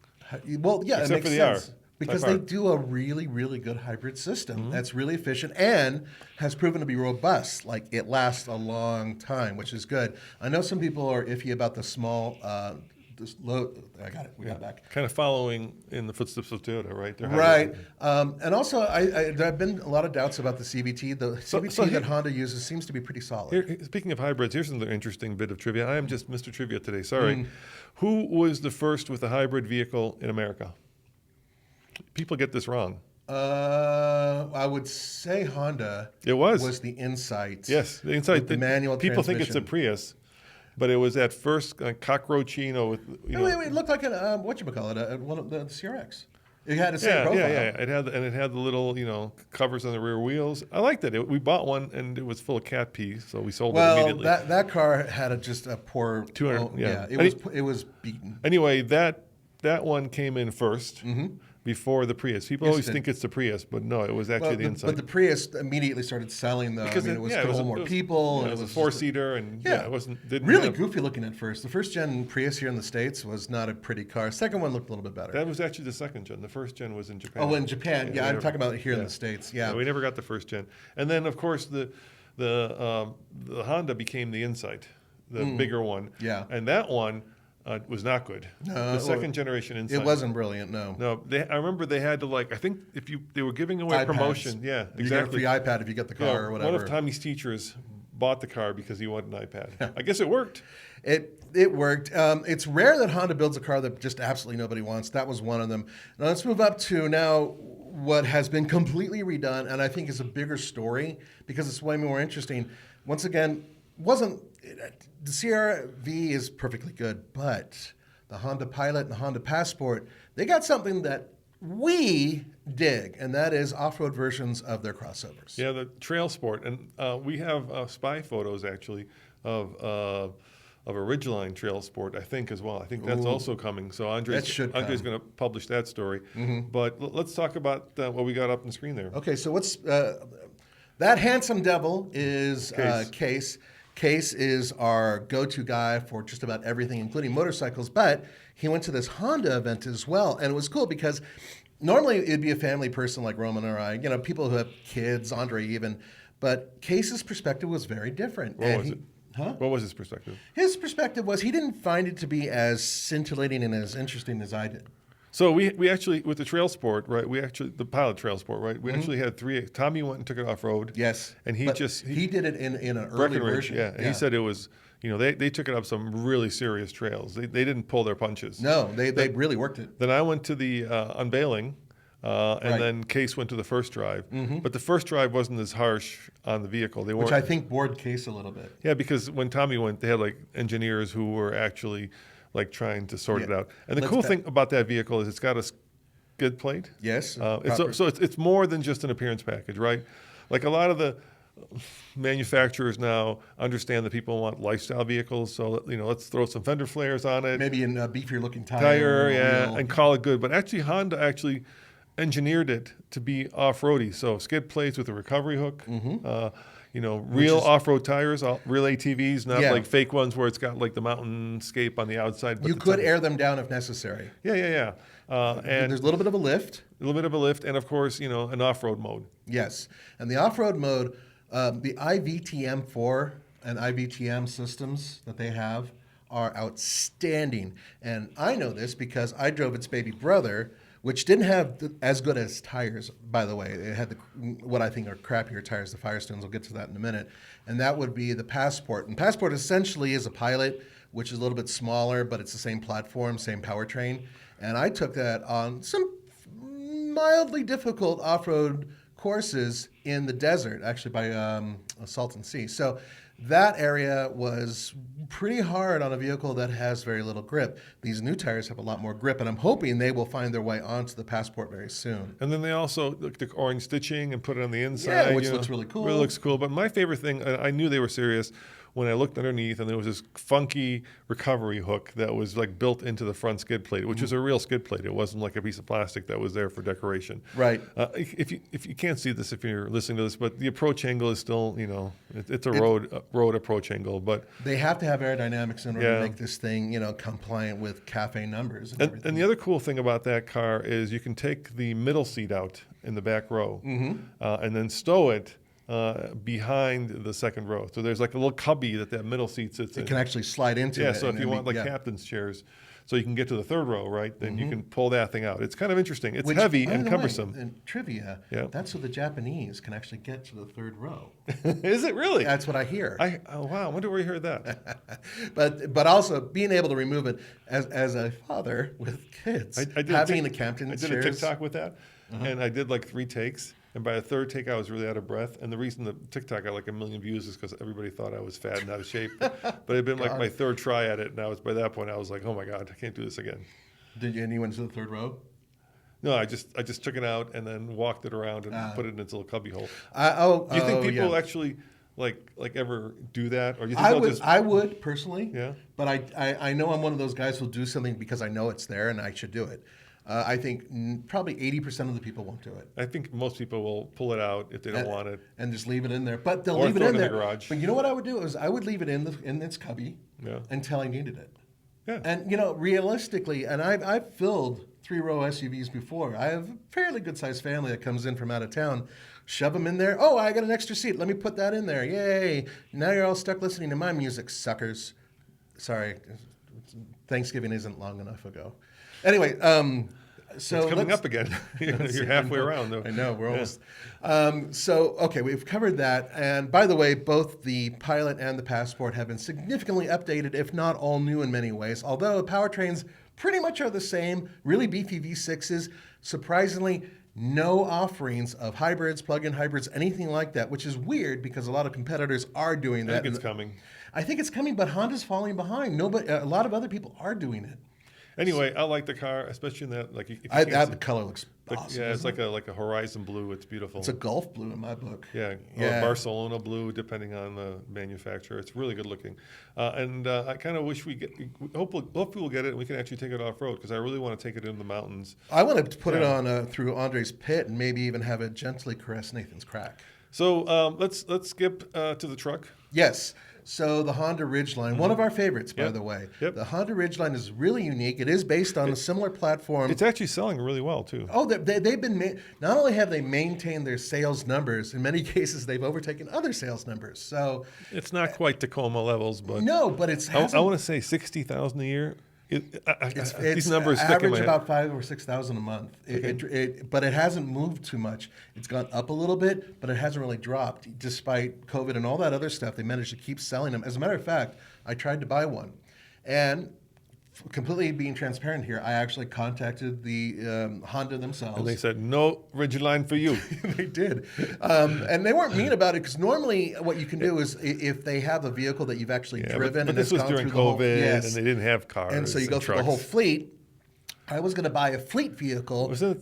Well, yeah, Except it makes for the sense. R. Because Type they R. do a really, really good hybrid system that's really efficient and has proven to be robust. Like, it lasts a long time, which is good. I know some people are iffy about the small, I got it. We got it back. Kind of following in the footsteps of Toyota, right? They're Right. hybrid. And also, there have been a lot of doubts about the CVT. The CVT so here- that Honda uses seems to be pretty solid. Here, speaking of hybrids, here's another interesting bit of trivia. I am just Mr. Trivia today. Sorry. Mm. Who was the first with a hybrid vehicle in America? People get this wrong. I would say Honda It was. the Insight. Yes, the inside. With the manual People think it's a transmission. Prius, but it was at first cockroachino with It looked like an one of the CRX. It had the same yeah, profile. It had the little covers on the rear wheels. I liked it. We bought one and it was full of cat pee, so we sold it Well, immediately. that car had just a poor 200 yeah. It was beaten. Anyway, that one came in first before the Prius. People Yes, always it did. think it's the Prius, but no, it was actually the Insight. But the Prius immediately started selling though. Because I mean, it it was was more people. It and was a just four-seater, and Yeah. it wasn't didn't really have- goofy looking at first. The first gen Prius here in the States was not a pretty car. Second one looked a little bit better. That was actually the second gen. The first gen was in Japan. Oh, in Japan. Yeah, we I'm never- talking about here in yeah. the States. Yeah. We never got the first gen. And then, of course, the Honda became the Insight, the bigger one. Yeah. And that one was not good. The second generation Insight. It wasn't brilliant, no. No, I remember they had to I think they were giving away iPads. promotion. Yeah, You exactly. get a free iPad if you get the car Yeah, or whatever. One of Tommy's teachers bought the car because he wanted an iPad. I guess it worked. It worked. It's rare that Honda builds a car that just absolutely nobody wants. That was one of them. Now let's move up to now what has been completely redone, and I think is a bigger story because it's way more interesting. Once again, the CR-V is perfectly good, but the Honda Pilot and the Honda Passport, they got something that we dig, and that is off-road versions of their crossovers. Yeah, the Trail Sport, and we have spy photos actually of a Ridgeline Trail Sport, I think as well. I think that's also coming. So Andre's should come. going to publish that story. But let's talk about what we got up on the screen there. Okay, so what's that handsome devil is Case. Case is our go-to guy for just about everything, including motorcycles. But he went to this Honda event as well, and it was cool because normally it'd be a family person like Roman or I, people who have kids, Andre even. But Case's perspective was very different. What was it? Huh? What was his perspective? His perspective was he didn't find it to be as scintillating and as interesting as I did. So we actually, with the Trail Sport, right, the Pilot Trail Sport, right, we actually had three. Tommy went and took it off-road. Yes. And he But just... he did it in an early Breckenridge, version. yeah. And he said it was, they took it up some really serious trails. They didn't pull their punches. No, they really worked it. Then I went to the unveiling, and Right. then Case went to the first drive. But the first drive wasn't as harsh on the vehicle. They weren't. Which I think bored Case a little bit. Yeah, because when Tommy went, they had engineers who were actually trying to sort it out. And the cool thing about that vehicle is it's got a skid plate. Yes. It's more than just an appearance package, right? Like a lot of the manufacturers now understand that people want lifestyle vehicles, so let's throw some fender flares on it, Maybe in a beefier looking tire, or yeah, wheel. and call it good. But actually, Honda engineered it to be off-roady. So skid plates with a recovery hook. Real off-road tires, real ATVs, not like fake ones where it's got like the mountainscape on the outside. But you could air them down if necessary. Yeah. And there's a little bit of a lift. And of course, an off-road mode. Yes, and the off-road mode, the IVTM4 and IVTM systems that they have are outstanding. And I know this because I drove its baby brother, which didn't have as good as tires, by the way. It had what I think are crappier tires, the Firestones. We'll get to that in a minute. And that would be the Passport. And Passport essentially is a Pilot, which is a little bit smaller, but it's the same platform, same powertrain. And I took that on some mildly difficult off-road courses in the desert, actually by Salton Sea. So that area was pretty hard on a vehicle that has very little grip. These new tires have a lot more grip, and I'm hoping they will find their way onto the Passport very soon. And then they also look the orange stitching and put it on the inside. Which looks really cool. Really looks cool. But my favorite thing, I knew they were serious when I looked underneath, and there was this funky recovery hook that was like built into the front skid plate, which is a real skid plate. It wasn't like a piece of plastic that was there for decoration. Right. If you can't see this if you're listening to this, but the approach angle is still, it's a road approach angle. But they have to have aerodynamics in order to make this thing, compliant with CAFE numbers and everything. And the other cool thing about that car is you can take the middle seat out in the back row and then stow it behind the second row. So there's like a little cubby that middle seat sits in. It can actually slide into it. Yeah, so if you want captain's chairs, so you can get to the third row, right, then you can pull that thing out. It's kind of interesting. It's heavy and cumbersome. And trivia, that's so the Japanese can actually get to the third row. Is it really? That's what I hear. Wow, I wonder where you heard that. but also being able to remove it as a father with kids, having the captain's chairs. I did a TikTok with that, and I did like 3 takes. And by the third take, I was really out of breath. And the reason the TikTok got like 1 million views is because everybody thought I was fat and out of shape. But it'd been like my third try at it. And by that point, I was like, oh my God, I can't do this again. Did you went to the third row? No, I just took it out and then walked it around and put it in its little cubby hole. Do you think people actually like ever do that? Or you think I would personally. Yeah. But I know I'm one of those guys who'll do something because I know it's there and I should do it. I think probably 80% of the people won't do it. I think most people will pull it out if they don't want it. And just leave it in there. But they'll or leave it throw in it there. The garage. But you know what I would do is I would leave it in its cubby until I needed it. Yeah. And, realistically, and I've filled 3-row SUVs before. I have a fairly good-sized family that comes in from out of town. Shove them in there. Oh, I got an extra seat. Let me put that in there. Yay. Now you're all stuck listening to my music, suckers. Sorry. Thanksgiving isn't long enough ago. Anyway, so it's coming up again. You're halfway around, though. I know, we're almost. Okay, we've covered that. And by the way, both the Pilot and the Passport have been significantly updated, if not all new in many ways. Although the powertrains pretty much are the same, really beefy V6s. Surprisingly, no offerings of hybrids, plug-in hybrids, anything like that, which is weird because a lot of competitors are doing that. I think it's coming. I think it's coming, but Honda's falling behind. A lot of other people are doing it. Anyway, I like the car, especially in that. Like, the color looks awesome. Yeah, it's like a horizon blue. It's beautiful. It's a Gulf blue in my book. Yeah, or Barcelona blue, depending on the manufacturer. It's really good looking, and I kind of wish hopefully we'll get it and we can actually take it off road because I really want to take it into the mountains. I want to put it on through Andre's pit and maybe even have it gently caress Nathan's crack. So let's skip to the truck. Yes. So the Honda Ridgeline, one of our favorites, by the way. Yep. The Honda Ridgeline is really unique. It is based on a similar platform. It's actually selling really well, too. Oh, they've been not only have they maintained their sales numbers, in many cases they've overtaken other sales numbers. So it's not quite Tacoma levels, but no, but it's. I want to say 60,000 a year. These numbers average about 5,000 or 6,000 a month. But it hasn't moved too much. It's gone up a little bit, but it hasn't really dropped. Despite COVID and all that other stuff, they managed to keep selling them. As a matter of fact, I tried to buy one. And completely being transparent here, I actually contacted the Honda themselves. And they said, no Ridgeline for you. They did. And they weren't mean about it because normally what you can do is if they have a vehicle that you've actually driven. But this was during COVID and they didn't have cars. And so you go through the whole fleet. I was going to buy a fleet vehicle. Was it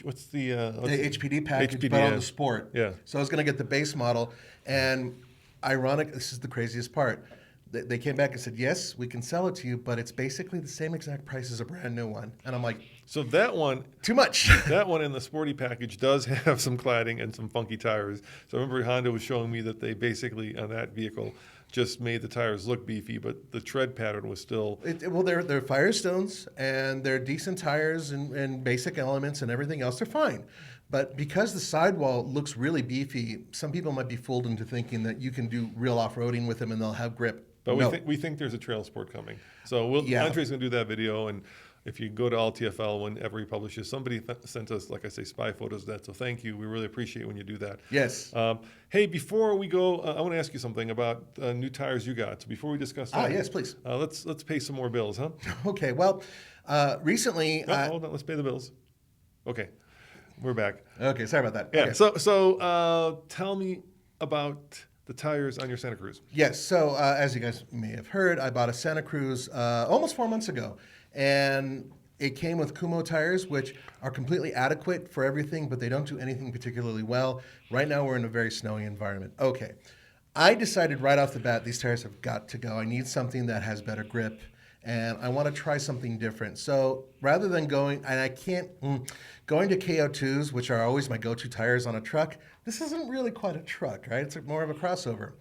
what's the HPD package, HPD, but on the Sport. Yeah. So I was going to get the base model. And ironic, this is the craziest part. They came back and said, yes, we can sell it to you, but it's basically the same exact price as a brand new one. And I'm like, So that one, too much. that one in the sporty package does have some cladding and some funky tires. So I remember Honda was showing me that they basically, on that vehicle, just made the tires look beefy, but the tread pattern was still... Well, they're Firestones, and they're decent tires and basic elements and everything else. They're fine. But because the sidewall looks really beefy, some people might be fooled into thinking that you can do real off-roading with them and they'll have grip. But No. we think there's a trail sport coming. So Yeah. Andre's going to do that video, and if you go to all TFL whenever he publishes, somebody sent us, like I say, spy photos of that. So thank you. We really appreciate when you do that. Yes. Hey, before we go, I want to ask you something about new tires you got. So before we discuss that, Yes, please. let's pay some more bills, huh? Okay, well, recently... Hold on, let's pay the bills. Okay, we're back. Okay, sorry about that. Yeah. Okay. So tell me about the tires on your Santa Cruz. Yes, so as you guys may have heard, I bought a Santa Cruz almost 4 months ago. And it came with Kumho tires, which are completely adequate for everything, but they don't do anything particularly well. Right now, we're in a very snowy environment. Okay, I decided right off the bat, these tires have got to go. I need something that has better grip, and I want to try something different. So rather than going to KO2s, which are always my go-to tires on a truck, this isn't really quite a truck, right? It's more of a crossover.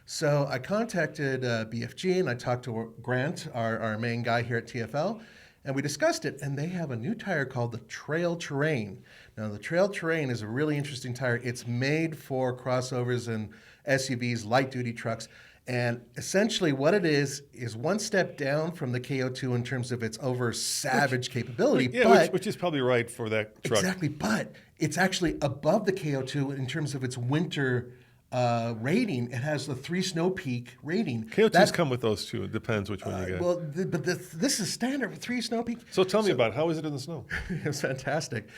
So I contacted BFG and I talked to Grant, our main guy here at TFL, and we discussed it. And they have a new tire called the Trail Terrain. Now, the Trail Terrain is a really interesting tire. It's made for crossovers and SUVs, light-duty trucks. And essentially what it is one step down from the KO2 in terms of its over-savage capability. Yeah, which is probably right for that truck. Exactly, but it's actually above the KO2 in terms of its winter rating. It has the 3 snow peak rating. KO2s come with those too. It depends which one you get. Well, this is standard with 3 snow peak. So tell me about it. How is it in the snow? It's fantastic.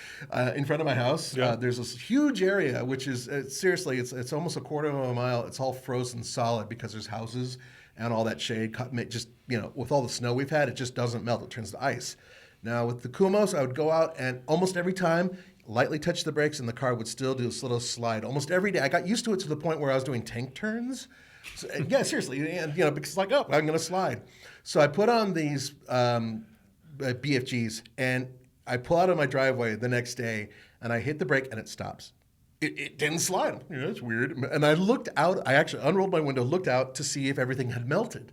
In front of my house, there's this huge area, which is seriously, it's almost a quarter of a mile. It's all frozen solid because there's houses and all that shade. Just with all the snow we've had, it just doesn't melt. It turns to ice. Now with the Kumhos, I would go out and almost every time lightly touch the brakes and the car would still do this little slide almost every day. I got used to it to the point where I was doing tank turns. So, yeah, seriously, and because it's like, oh, I'm going to slide. So I put on these BFGs and I pull out of my driveway the next day and I hit the brake and it stops. It didn't slide. That's weird. And I looked out. I actually unrolled my window, looked out to see if everything had melted.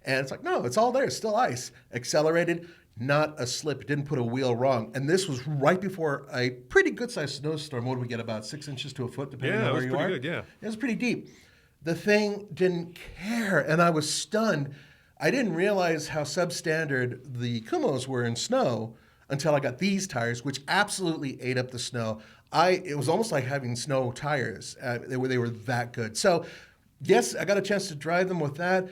And it's like, no, it's all there. It's still ice. Accelerated. Not a slip. Didn't put a wheel wrong. And this was right before a pretty good-sized snowstorm. What did we get? About 6 inches to a foot, depending on where you are. Yeah, it was pretty good, yeah. It was pretty deep. The thing didn't care, and I was stunned. I didn't realize how substandard the Kumhos were in snow until I got these tires, which absolutely ate up the snow. It was almost like having snow tires. They were that good. So, yes, I got a chance to drive them with that.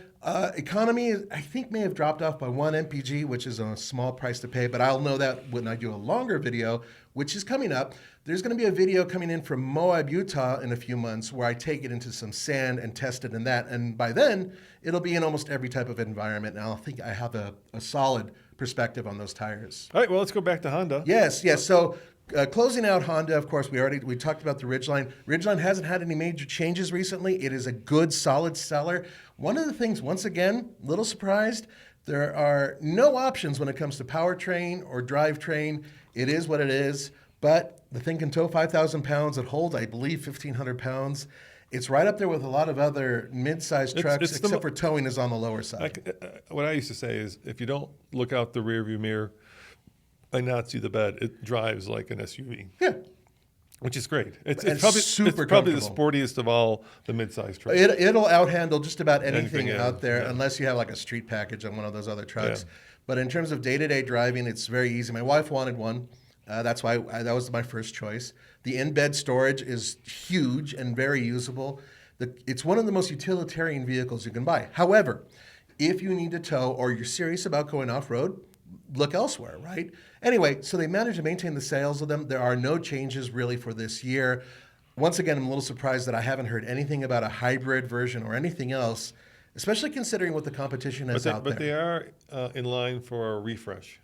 Economy, I think, may have dropped off by 1 mpg, which is a small price to pay, but I'll know that when I do a longer video, which is coming up. There's going to be a video coming in from Moab, Utah in a few months where I take it into some sand and test it in that. And by then, it'll be in almost every type of environment. And I think I have a solid perspective on those tires. All right, well, let's go back to Honda. Yes. So closing out Honda, of course, we talked about the Ridgeline. Ridgeline hasn't had any major changes recently. It is a good, solid seller. One of the things, once again, a little surprised, there are no options when it comes to powertrain or drivetrain. It is what it is. But the thing can tow 5,000 pounds. It holds, I believe, 1,500 pounds. It's right up there with a lot of other mid-sized trucks, except for towing is on the lower side. What I used to say is, if you don't look out the rearview mirror and not see the bed, it drives like an SUV. Yeah. Which is great. It's super probably the sportiest of all the mid-sized trucks. It'll outhandle just about anything out there, yeah. Unless you have like a street package on one of those other trucks. Yeah. But in terms of day-to-day driving, it's very easy. My wife wanted one. That's why that was my first choice. The in-bed storage is huge and very usable. It's one of the most utilitarian vehicles you can buy. However, if you need to tow or you're serious about going off-road, look elsewhere, right? Anyway, so they managed to maintain the sales of them. There are no changes really for this year. Once again, I'm a little surprised that I haven't heard anything about a hybrid version or anything else, especially considering what the competition is out there. But they are in line for a refresh.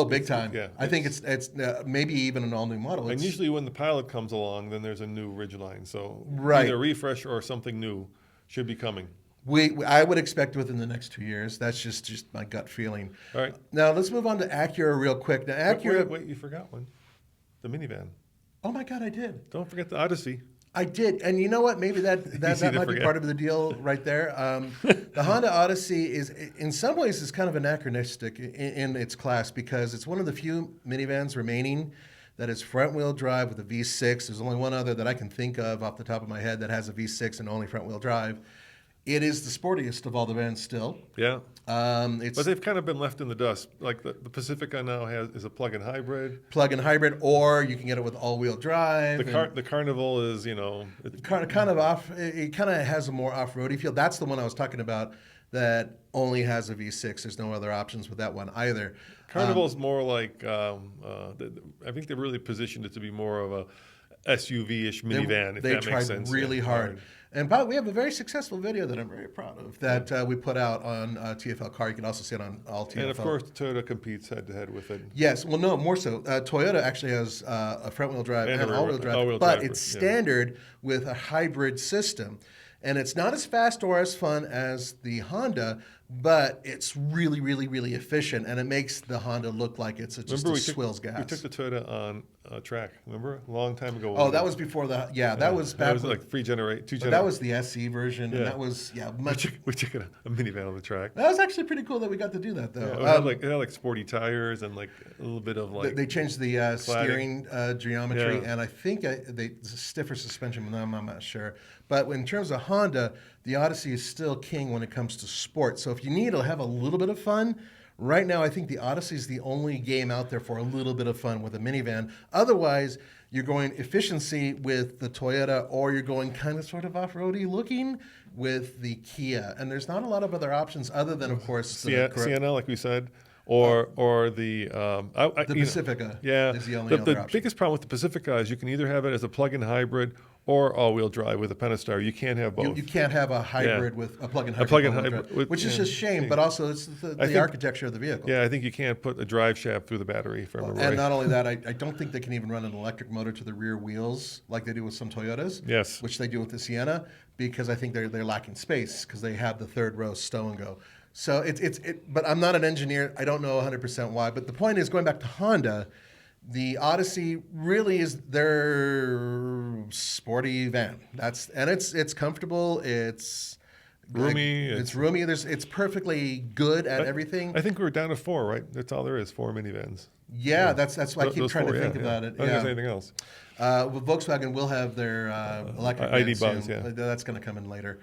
Big time. Yeah, I think it's maybe even an all-new model. And usually when the Pilot comes along, then there's a new Ridgeline. So right. Either a refresh or something new should be coming. I would expect within the next 2 years. That's just my gut feeling. All right. Now let's move on to Acura real quick. Now Acura. Wait, you forgot one. The minivan. Oh my God, I did. Don't forget the Odyssey. I did, and you know what? Maybe that might be part of the deal right there. The Honda Odyssey is, in some ways, is kind of anachronistic in its class because it's one of the few minivans remaining that is front-wheel drive with a V6. There's only one other that I can think of off the top of my head that has a V6 and only front-wheel drive. It is the sportiest of all the vans still. Yeah. But they've kind of been left in the dust. Like the Pacifica now is a plug-in hybrid. Plug-in hybrid, or you can get it with all-wheel drive. The Carnival is, kind of off. It kind of has a more off-roady feel. That's the one I was talking about that only has a V6. There's no other options with that one either. Carnival is more like I think they really positioned it to be more of a SUV-ish minivan. They if that makes sense. tried really hard. And we have a very successful video that I'm very proud of that we put out on TFL Car. You can also see it on all TFL. And of course, Toyota competes head-to-head with it. Yes, well, no, more so. Toyota actually has a front-wheel drive and all-wheel drive, but it's standard with a hybrid system. And it's not as fast or as fun as the Honda, but it's really, really, really efficient, and it makes the Honda look like it's just swills gas. We took the Toyota on a track, remember? A long time ago. Oh, that was before that was back. That was like that was the SE version, and that was, much. We took a minivan on the track. That was actually pretty cool that we got to do that, though. Yeah, it had like sporty tires and like a little bit of like... They changed the steering geometry, and I think stiffer suspension, but I'm not sure. But in terms of Honda, the Odyssey is still king when it comes to sport. So if you need to have a little bit of fun, right now I think the Odyssey is the only game out there for a little bit of fun with a minivan. Otherwise, you're going efficiency with the Toyota, or you're going kind of sort of off-roady looking with the Kia. And there's not a lot of other options other than, of course, the Sienna, like we said. Or the Pacifica. Is the only other option. The biggest problem with the Pacifica is you can either have it as a plug-in hybrid or all-wheel drive with a Pentastar. You can't have both. You can't have a hybrid with a plug-in hybrid, which is just shame. But also, it's the architecture of the vehicle. Yeah, I think you can't put a drive shaft through the battery. If I remember right. And not only that, I don't think they can even run an electric motor to the rear wheels like they do with some Toyotas. Yes. Which they do with the Sienna, because I think they're lacking space because they have the third row stow and go. So but I'm not an engineer. I don't know 100% why. But the point is, going back to Honda, the Odyssey really is their sporty van. It's comfortable. It's roomy. It's roomy. It's perfectly good at everything. I think we're down to 4, right? That's all there is. 4 minivans. Yeah, that's why I keep trying to think about it. I don't think there's anything else. Well, Volkswagen will have their electric ID van buzz. soon. Yeah, that's going to come in later.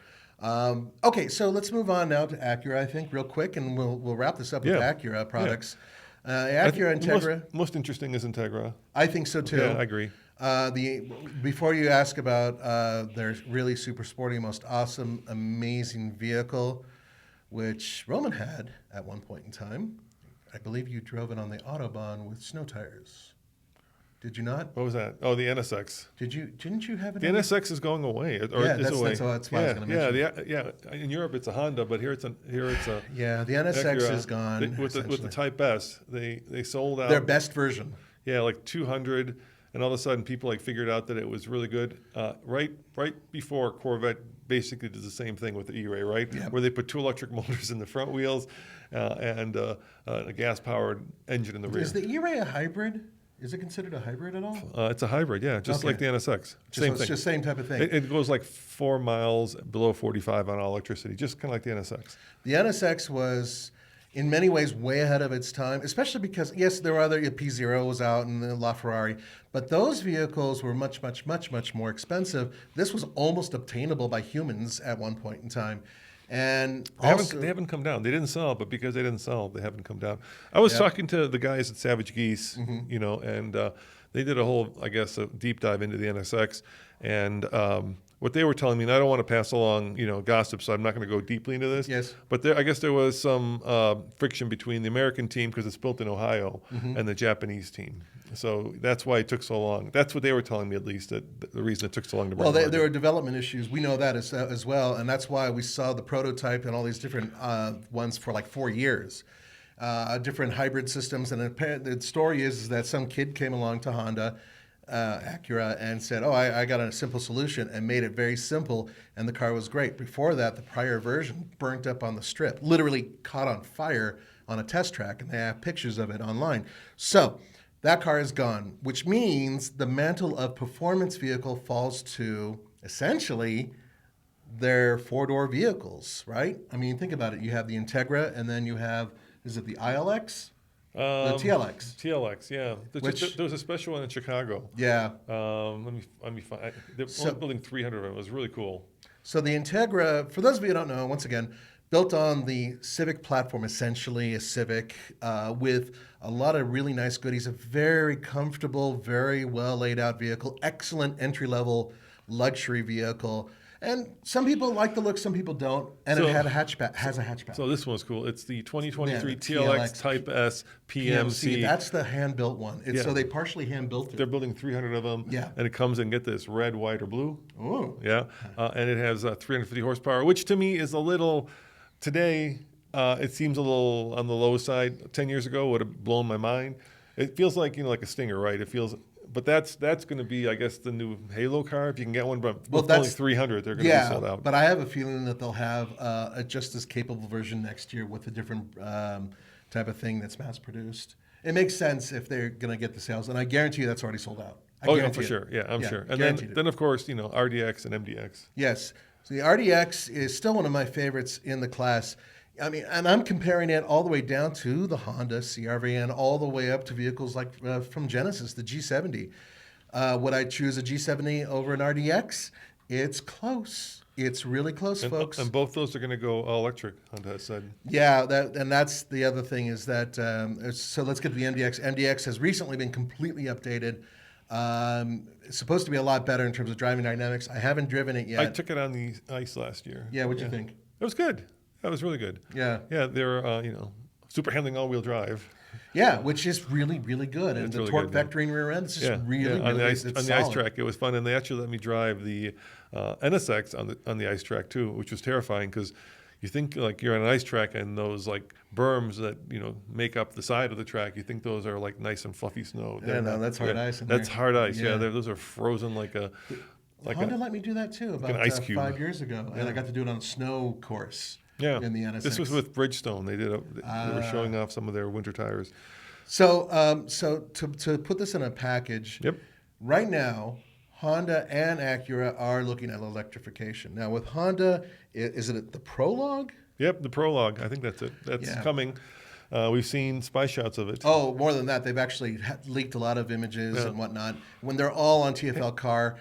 Okay, so let's move on now to Acura, I think, real quick, and we'll wrap this up with Acura products. Acura Integra. Most interesting is Integra. I think so too. Yeah, I agree. Before you ask about their really super sporty, most awesome, amazing vehicle, which Roman had at one point in time, I believe you drove it on the Autobahn with snow tires. Did you not? What was that? Oh, the NSX. Didn't you have it? The NSX is going away. That's why I was going to mention. Yeah. In Europe, it's a Honda, but here it's a. Yeah, the NSX Acura is gone. With the Type S, they sold out their best version. Yeah, like 200, and all of a sudden people figured out that it was really good. Right before Corvette basically did the same thing with the E-Ray, right? Yep. Where they put 2 electric motors in the front wheels and a gas-powered engine in the rear. Is the E-Ray a hybrid? Is it considered a hybrid at all? It's a hybrid, yeah, just like the NSX. Same thing. It's just same type of thing. It goes like 4 miles below 45 on all electricity, just kind of like the NSX. The NSX was, in many ways, way ahead of its time, especially because, yes, there were other, P0 was out and the LaFerrari, but those vehicles were much, much, much, much more expensive. This was almost obtainable by humans at one point in time. And they haven't come down. They didn't sell, but because they didn't sell, they haven't come down. I was talking to the guys at Savage Geese, and they did a whole, I guess, a deep dive into the NSX. And what they were telling me, and I don't want to pass along, gossip, so I'm not going to go deeply into this. Yes. But I guess there was some friction between the American team, because it's built in Ohio, and the Japanese team. So that's why it took so long. That's what they were telling me, at least, that the reason it took so long to bring it. Well, there were development issues. We know that as well, and that's why we saw the prototype and all these different ones for like 4 years, different hybrid systems. And the story is that some kid came along to Honda, Acura and said, "Oh, I got a simple solution," and made it very simple, and the car was great. Before that, the prior version burnt up on the strip, literally caught on fire on a test track, and they have pictures of it online. So that car is gone, which means the mantle of performance vehicle falls to essentially their four-door vehicles, right? I mean, think about it. You have the Integra, and then you have, is it the ILX? The TLX. TLX, yeah. There was a special one in Chicago. Yeah. Let me find. They're only building 300 of them. It was really cool. So the Integra, for those of you who don't know, once again, built on the Civic platform, essentially a Civic, with a lot of really nice goodies. A very comfortable, very well laid out vehicle. Excellent entry level luxury vehicle. And some people like the look, some people don't. And it had a hatchback, has a hatchback. So this one's cool. It's the 2023 Yeah, the TLX Type S PMC. That's the hand-built one. So they partially hand-built it. They're building 300 of them. Yeah. And it comes in, get this, red, white, or blue. Oh. Yeah. And it has 350 horsepower, which to me is a little, today, it seems a little on the low side. 10 years ago would have blown my mind. It feels like, like a Stinger, right? It feels... But that's going to be, I guess, the new Halo car. If you can get one, but with only 300, they're going to be sold out. But I have a feeling that they'll have a just as capable version next year with a different type of thing that's mass-produced. It makes sense if they're going to get the sales, and I guarantee you that's already sold out. For sure. Yeah, I'm sure. And then, of course, RDX and MDX. Yes. So the RDX is still one of my favorites in the class. I mean, and I'm comparing it all the way down to the Honda CR-V and all the way up to vehicles like from Genesis, the G70. Would I choose a G70 over an RDX? It's close. It's really close, folks. And both those are going to go all electric, Honda has said. Yeah, that's the other thing is that, so let's get to the MDX. MDX has recently been completely updated. It's supposed to be a lot better in terms of driving dynamics. I haven't driven it yet. I took it on the ice last year. Yeah, what'd you think? It was good. That was really good. Yeah. Yeah, they're, super handling all-wheel drive. Yeah, which is really, really good. And the really torque good, vectoring rear end is just really, on really the ice track, it was fun. And they actually let me drive the NSX on the ice track, too, which was terrifying because you think like you're on an ice track and those like berms that, make up the side of the track, you think those are like nice and fluffy snow. No, that's hard ice. That's hard ice. Yeah, those are frozen like a... Honda let me do that, too, about an ice cube. 5 years ago. And I got to do it on a snow course. Yeah, in the NSX. This was with Bridgestone. They were showing off some of their winter tires. So, to put this in a package, right now, Honda and Acura are looking at electrification. Now, with Honda, is it the Prologue? Yep, the Prologue. I think that's it. That's coming. We've seen spy shots of it. Oh, more than that. They've actually leaked a lot of images and whatnot. When they're all on TFL car.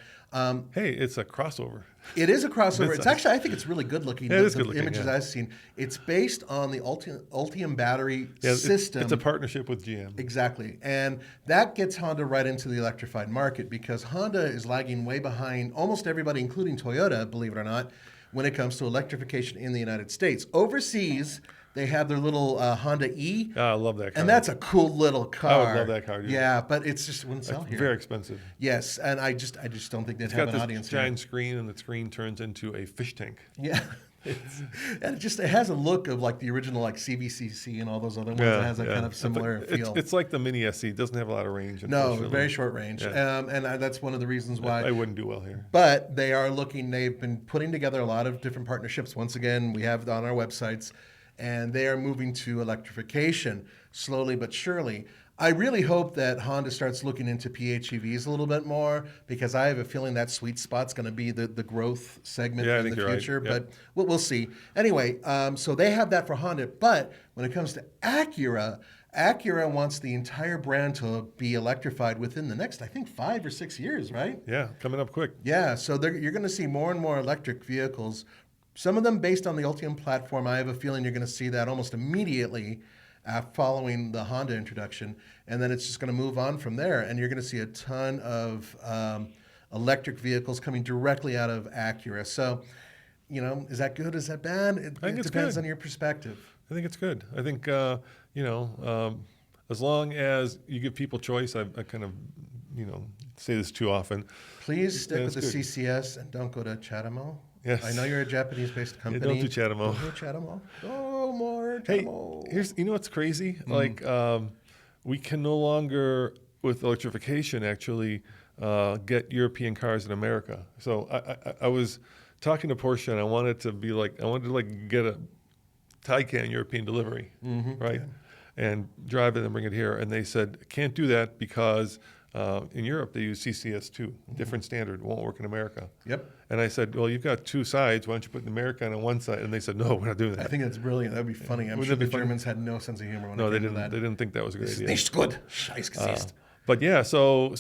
Hey, it's a crossover. It is a crossover. It's actually, I think it's really good looking. The good looking, images I've seen. It's based on the Ultium battery system. It's a partnership with GM. Exactly. And that gets Honda right into the electrified market because Honda is lagging way behind almost everybody, including Toyota, believe it or not, when it comes to electrification in the United States. Overseas, they have their little Honda E. Oh, I love that car. And that's a cool little car. I would love that car. Yeah, but it's just wouldn't sell here. Very expensive. Yes, and I just don't think they'd have an audience here. It's got this giant screen, and the screen turns into a fish tank. Yeah. And it has a look of like the original like CVCC and all those other ones. It has a kind of similar feel. It's like the Mini SC. It doesn't have a lot of range. No, very short range. Yeah. And that's one of the reasons why. I wouldn't do well here. But they are looking, they've been putting together a lot of different partnerships. Once again, we have it on our websites. And they are moving to electrification slowly but surely. I really hope that Honda starts looking into PHEVs a little bit more because I have a feeling that sweet spot's going to be the growth segment in the future. Right. But we'll see. Anyway, so they have that for Honda. But when it comes to Acura, Acura wants the entire brand to be electrified within the next, I think, 5 or 6 years, right? Yeah, coming up quick. Yeah, so you're going to see more and more electric vehicles. Some of them based on the Ultium platform. I have a feeling you're going to see that almost immediately following the Honda introduction. And then it's just going to move on from there. And you're going to see a ton of electric vehicles coming directly out of Acura. So, is that good? Is that bad? It depends on your perspective. I think it's good. I think, as long as you give people choice, I kind of, say this too often. Please stick with the CCS and don't go to Chatamo. Yes. I know you're a Japanese-based company. Don't do Chatamo. Don't do Chatamo. No more Chatamo. Hey, what's crazy? Like, we can no longer, with electrification, actually, get European cars in America. So I was talking to Porsche, and I wanted to get a Taycan European delivery, right? Yeah. And drive it and bring it here. And they said, can't do that because in Europe they use CCS2, different standard, won't work in America. Yep. And I said, well, you've got two sides. Why don't you put the American on one side? And they said, no, we're not doing that. I think that's brilliant. That'd be funny. I'm Wouldn't sure that be the funny? Germans had no sense of humor when No, it they came didn't. to that. They didn't think that was a good This is idea. nicht gut. Scheißgesicht. But yeah, so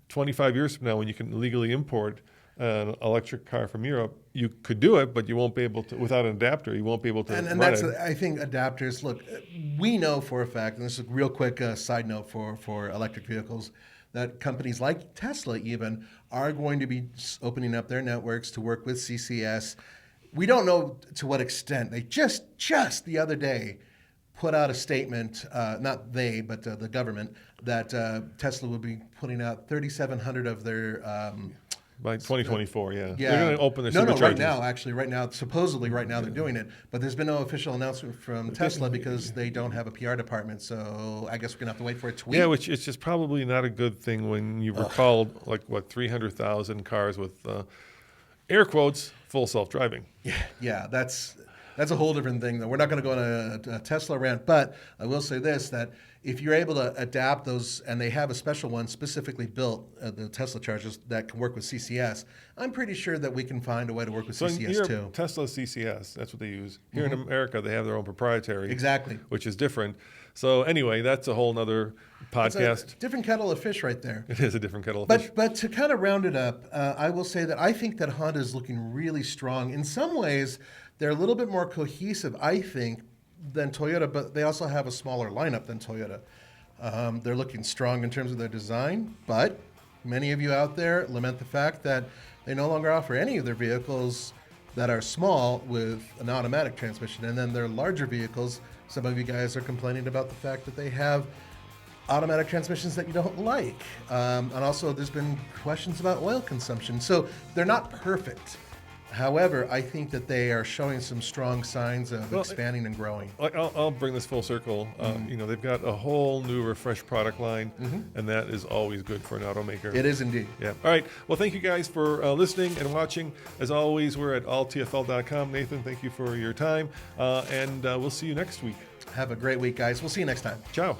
25 years from now, when you can legally import an electric car from Europe, you could do it, but you won't be able to, without an adapter, you won't be able to And run that's, it. I think, adapters. Look, we know for a fact, and this is a real quick side note for electric vehicles, that companies like Tesla even are going to be opening up their networks to work with CCS. We don't know to what extent. They just the other day put out a statement, not they, but the government, that Tesla would be putting out 3,700 of their By 2024, yeah. yeah. They're going to open their No, superchargers. right now, actually, right now, supposedly right now they're doing it, but there's been no official announcement from Tesla because they don't have a PR department. So I guess we're gonna have to wait for a tweet. Yeah, which it's just probably not a good thing when you recalled 300,000 cars with air quotes full self-driving. Yeah, that's a whole different thing. Though we're not going to go on a Tesla rant, but I will say this: that if you're able to adapt those, and they have a special one specifically built, the Tesla chargers that can work with CCS, I'm pretty sure that we can find a way to work with So in CCS Europe, too. Tesla CCS, that's what they use. Here in America, they have their own proprietary. Exactly. Which is different. So anyway, that's a whole nother It's a podcast. different kettle of fish right there. It is a different kettle of fish. But to kind of round it up, I will say that I think that Honda is looking really strong. In some ways, they're a little bit more cohesive, I think, than Toyota, but they also have a smaller lineup than Toyota. They're looking strong in terms of their design, but many of you out there lament the fact that they no longer offer any of their vehicles that are small with an automatic transmission. And then their larger vehicles, some of you guys are complaining about the fact that they have automatic transmissions that you don't like. And also there's been questions about oil consumption. So they're not perfect. However, I think that they are showing some strong signs of expanding and growing. I'll bring this full circle. They've got a whole new refreshed product line, and that is always good for an automaker. It is indeed. Yeah. All right. Well, thank you guys for listening and watching. As always, we're at alltfl.com. Nathan, thank you for your time, and we'll see you next week. Have a great week, guys. We'll see you next time. Ciao.